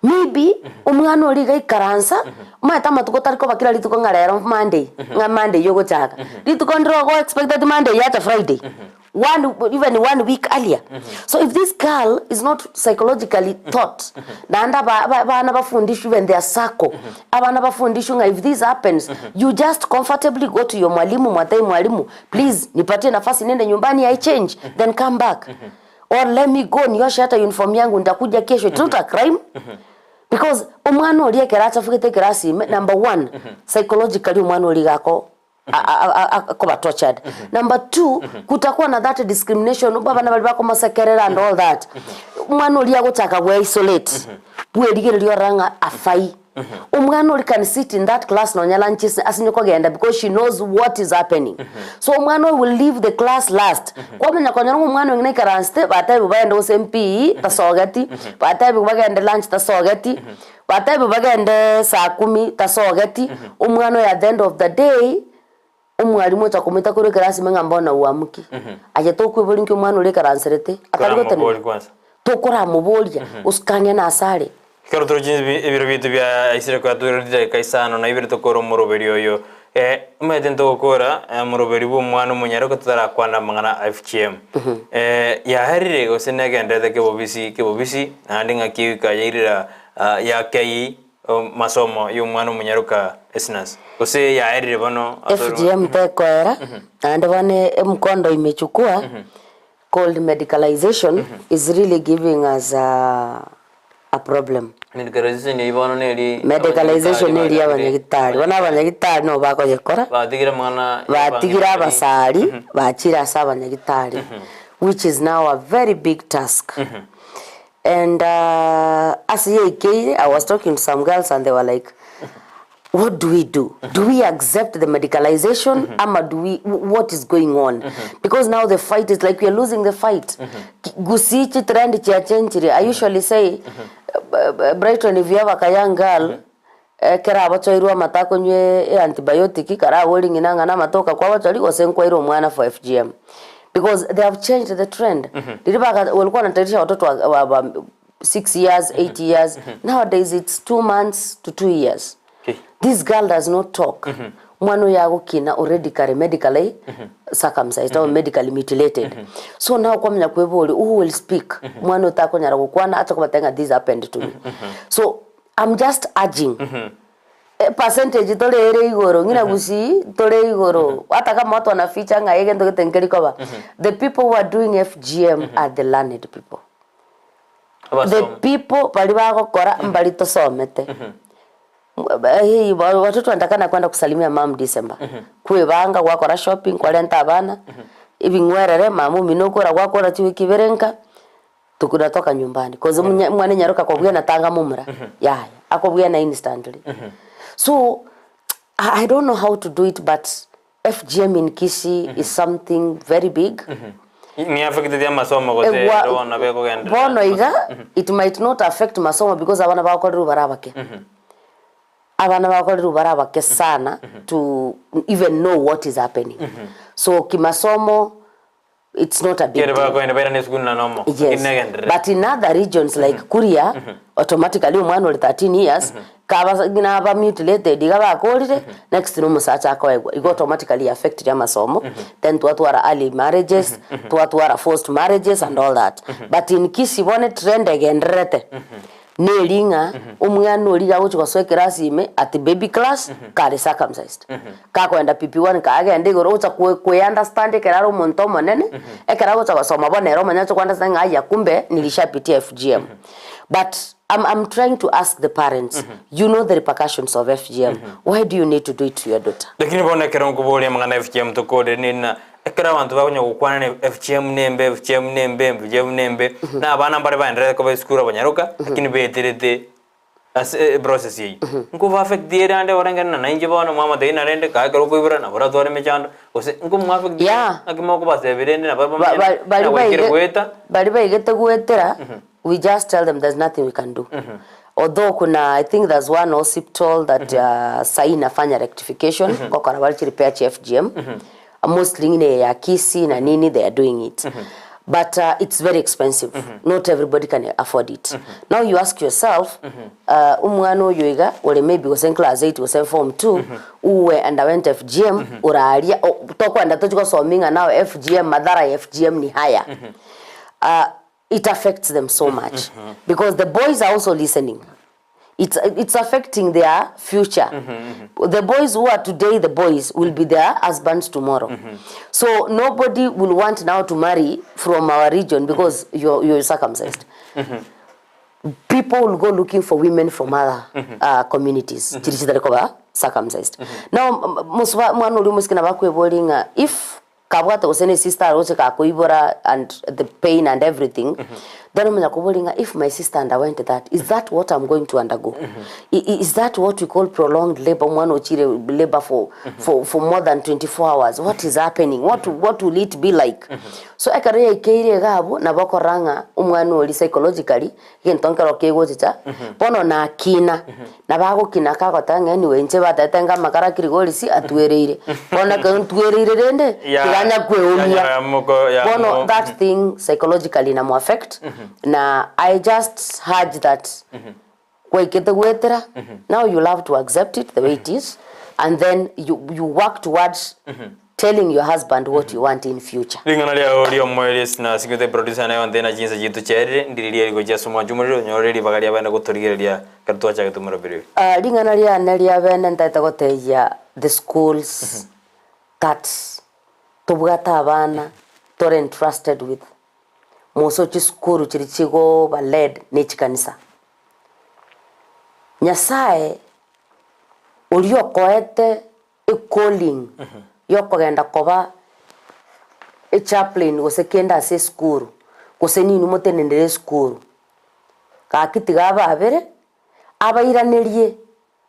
maybe umwana oli gai karansa mata matuko tariko bakira lituko ngarero Monday nga Monday yogo chaka lituko ndro go expect that Monday yata Friday even 1 week earlier. So if this girl is not psychologically taught, naanda bana bafundishwa when they are sako, abana bafundishwa if this happens, you just comfortably go to your mwalimu, mwatai mwalimu, please nipatie nafasi nende nyumbani I change, then come back. Or let me go nioshe hata uniform yangu nitakuja kesho. It's not a crime. Because umwana oli ekeracha fukete kerasi number 1 psychologically umwana oli gako akoba tortured. Number 2 kutakuwa na that discrimination bana bali bako masakerera and all that. Umwana oli agotaka we isolate. Bwe ligererio ranga afai. Umwana oli can sit in that class no nyalanchis asinyoko genda because she knows what is happening. So umwana will leave the class last. Kwa menya konyana umwana ngine karanste bataye bugenda usempi tasogati, bataye bugenda lunch tasogati, bataye bugenda saa 10 tasogati. Umwana at the end of the day umwalimu takomita kuri class menga mbona uamuki. Aje tokwibuli nki umwana oli karanserete akaligote. Tokora mubolya uskanya na asale. Kero turujinzi ibiro bitu bya isire kwa turudire kaisano na ibiro tokoro muroberi yo umete ntokora muroberi bu mwana Omonyaroka tutara kwanda mangana FGM ya harire osenege ndete kebobisi andi ngakika yairira ya kai masomo yo mwana Omonyaroka Esnash ose ya harire bano FGM tekwera andi bane mkondo imechukua called medicalization is really giving us a problem. Medicalization ibono neri medicalization neri abanyagitari wana abanyagitari no bakogekora batigira abasari bakira abanyagitari which is now a very big task. And as I was talking to some girls and they were like, what do we do? Do we accept the medicalization? Ama do we, what is going on? Because now the fight is like we are losing the fight. Gusii trend chia century. I usually say, Brighton, if you have a young girl, kera abachoirwa matako nye antibiotic, kara wearing inanga na matoka kwa wachali wasenkwairo mwana for FGM. Because they have changed the trend. Diribaka walikuwa wanatarisha watoto wa 6 years, 8 years. Nowadays it's 2 months to 2 years. This girl does not talk. Mwano yago kina already kare medically circumcised or medically mutilated. So now kwa mnya kweboli who will speak. Mwano tako nyara kukwana acha kubatenga this happened to me. So I'm just urging percentage tole ere igoro ngina Gusii tole igoro hata kama watu wanaficha nga yege ndo tenkeri kwa the people who are doing FGM are the learned people. The people bali bagokora mbali tosomete. Hey, watoto wanataka kwenda kusalimia mam December. Kwebanga gwakora shopping kwa lenta abana. Ibingwerere mamu minokora gwakora tiwiki berenka. Tukunatoka nyumbani. Cause mwana Nyaroka kwa na tanga mumra. Yeah, akobwe na instantly. So I don't know how to do it, but FGM in Kisii is something very big. Ni affected ya masomo gote wana beko genda. Bono iga it might not affect masomo because abana bakora barabake. Abana bakora barabake sana to even know what is happening. So kimasomo it's not a big deal. Yes. But in other regions like Korea, automatically umwana oli 13 years kaba gina ba mutilated igaba akolire next no musacha akwa igo automatically affected ya masomo. Then tuatwara early marriages, tuatwara forced marriages and all that. But in Kisii one trend again rete nelinga umwana oli yawo chikoswekera sime at baby class kare circumcised kakwenda PP1 kaagende goro ucha ku understand keraro monto monene ekerago cha basoma bonero manyacho kwanda sanga ya kumbe nilishapitia FGM. But I'm trying to ask the parents, you know the repercussions of FGM. Why do you need to do it to your daughter? Lakini bona kerongo bole mangana FGM to kode nina ekera bantu bakonya gukwana ne FGM nembe na abana mbare bandre ko beskura Omonyaroka lakini beterete as process yi ngo affect dire ande orangana na inje bona mama de inarende ka kero ko ibra na bora tore mechando ose ngo mu affect akimo ko base evidente na baba bali ba igete guetera. We just tell them there's nothing we can do. Although I think there's one hospital that saina fanya rectification kwa karabali repair FGM. Mostly in ya Kisii na nini they are doing it. but it's very expensive. Not everybody can afford it. Now you ask yourself, umwana oyoiga or maybe was in class 8 was in form 2 uwe underwent FGM uraria toko anda tochiko sominga now FGM madhara ya FGM ni higher. It affects them so much because the boys are also listening. It's affecting their future. The boys who are today the boys will be their husbands tomorrow. So nobody will want now to marry from our region because you're circumcised. People will go looking for women from other communities. Circumcised. Now, mwana uli musikina bakwe bolinga if kabwata usene sister roche kakuibora and the pain and everything, then mna kubolinga if my sister underwent that, is that what I'm going to undergo? Is that what we call prolonged labor? Mwana uchire labor for more than 24 hours. What is happening? What will it be like? So ekare ikeire gabo na bakoranga umwana oli psychologically gentonkero kegochicha pono na kina na bago kina kagotanga anyway nche batatenga makara kirigolisi atwereire pona ka ntwereire rende tiganya kweumia pono that thing psychologically na mo affect na I just heard that now you'll have to accept it the way it is and then you work towards telling your husband what you want in future. Lingana lia audio moelis na sikute producer na wandena jinsa jitu chere ndiriria liko jia sumo jumuriro nyoreri bagalia bana kutorigeria kartua cha kutumura biri. Lingana lia nalia bana ntaita goteja the schools that tubugata abana tore entrusted with musochi skuru chirichigo ba led nechikanisa. Nyasaye ulio koete calling yokogenda koba a chaplain gosekenda ase skuru goseni numotenendere skuru kakitiga babere abairanerie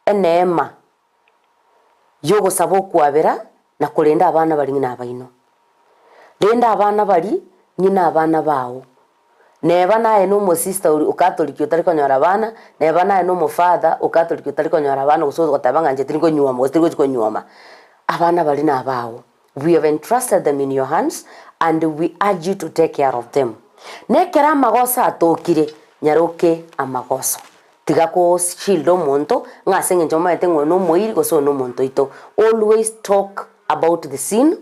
enema yogo sabo kwabera na kulenda abana bali ngina abaino lenda abana bali nyina abana bawo neba naye no mo sister ukatoliki utari konyora abana neba naye no mo father ukatoliki utari konyora abana gusozo gotabanga nje tiri konyuma gostiri konyuma abana bali na bawo. We have entrusted them in your hands and we urge you to take care of them. Nekera magosa atokire nyaroke amagoso tigako shield omonto ngasenge njoma etengo no moiri goso no monto ito. Always talk about the sin.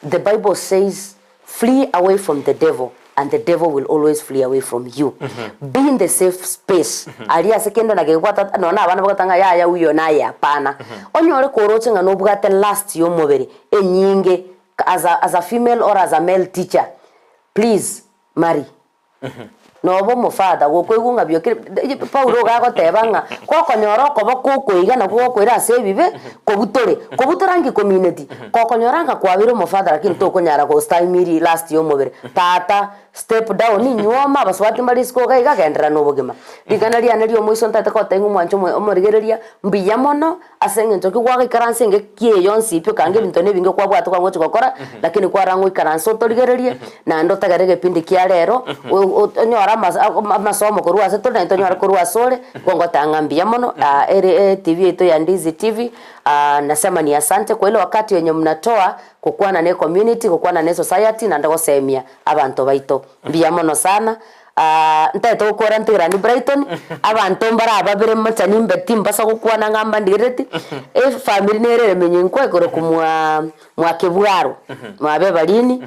The Bible says flee away from the devil and the devil will always flee away from you. Be in the safe space. Alia sekenda na gekwata no na abana bakatanga ya uyo na ya pana. Onyore koroche nga no bugate last yo mobere enyinge as a female or as a male teacher. Please marry. No bo mo father go kwegunga byo Paulo gago tebanga ko konyoro ko bakukuiga na ko kwira sebibe ko butorangi community ko konyoranga kwa biro mo father lakini to konyara ko style miri last yo mobere tata step down ni nyoma baswati mbali sko ga gendera no bogema digana ria nari omoiso ntata ko tengu mwancho omorigereria mbiya mono asenge ntoki kwa ikaranse nge kie yonsi pyo kange bintone binge kwa bwato kwa ngochi kokora lakini kwa rango ikaranse otorigereria na ndo tagarege pindi kia rero onyora masomo korua seto na ntonyora korua sole kongo tangambia mono TV ito ya Ndizi TV. Nasema ni asante kwa ile wakati wenye mnatoa kukuwa na ne community kukuwa na ne society na ndago semia abantu baito mbia mono sana. Ntaito ukora ntira ni Brighton abantu mbara ababere machani mbeti mbasa kukuwa na ngamba ndireti family nerere menyinkwe koro kumwa mwakebwaro mwabe balini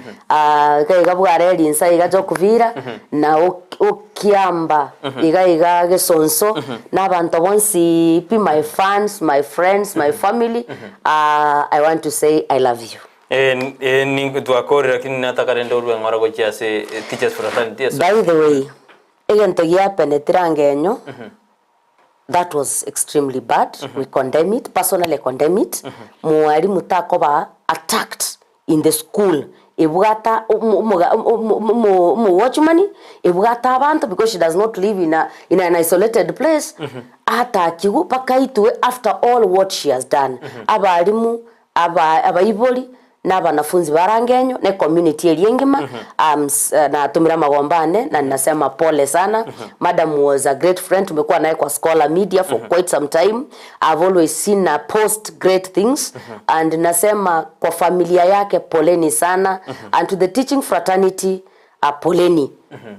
kai gabware linsa igajo kuvira na okiamba iga gesonso n'abantu bonsi my fans, my friends, my family. I want to say I love you. Ningu tuakore lakini nataka rendo ruwe ngora gochia se teachers fraternity. By the way, egento ya penetrangenyo. That was extremely bad. We condemn it, personally condemn it. Mwalimu takoba attacked in the school. Ebugata watchman ebugata abantu because she does not live in an isolated place. Ata kigu pakaitwe after all what she has done. Abalimu abaiboli n'abanafunzi barangenyo ne community eliengima na tumira magombane na ninasema pole sana. Madam was a great friend, tumekuwa naye kwa Scholar Media for quite some time. I've always seen her post great things and nasema kwa familia yake poleni sana and to the teaching fraternity poleni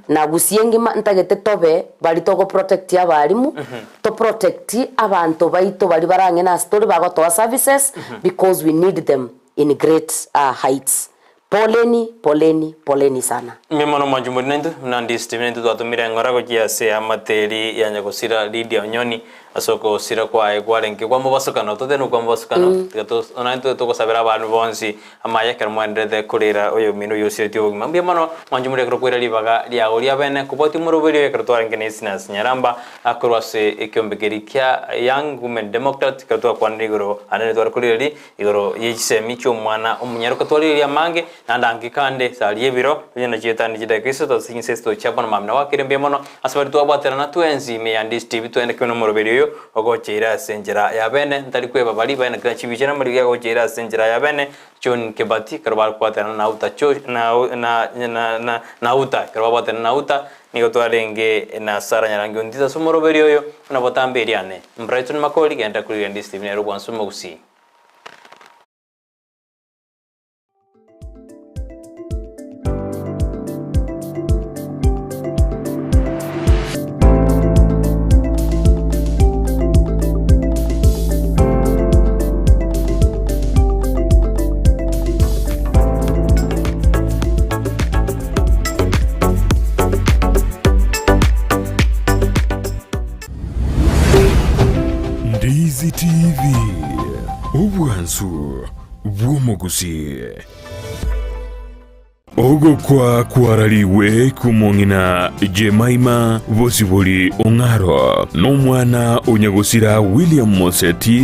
na Gusii ngima ntagete tobe bali toko protect abarimu to protect abantu baito bali barange na story bagotoa services because we need them in great heights. Poleni sana. Mimono majumuri nendu na Ndizi nendu twatumire ngora ko kiase amateri yanya gusira Lydia Nyoni asoko sira kwa egwarenke kwa mubasukano totenu kwa mubasukano gato onantu tukosabira abantu bonsi amaya kermwendete kurira oyo mino yosiriti ogima mimono majumuri kro kwira libaga lya oria bene kuboti murubiri ekratwara ngene Esnash Nyaramba akorwase ekyombekeria kya Young Women Democrat katwa kwandigoro anene twara kuriri igoro yisemi Chiomwana Omonyaroka twari mange nandangi kande sali ebiro yena chetani jidakisa to sinsesto chabona mamna wakirembe mono asabari twabwatera na twenzi me Ndizi TV twende kino murubiri ogochira senjera ya bene ntari kweba bali bene kana chibichana muri ya gochira senjera ya bene chon kebati karwal kwatana na uta cho na uta karwal kwatana na uta nigo twarenge na sara nyarangi ndisa somoro berioyo na botamberiane Brighton Makoli genda kuri Ndizi TV ne rubwansu Gusii. Ndizi TV obwansu bw'Omugusii ogo kwa kwaraliwe kumongina Jemaima bosiboli ongaro n'omwana onyagusira William Moseti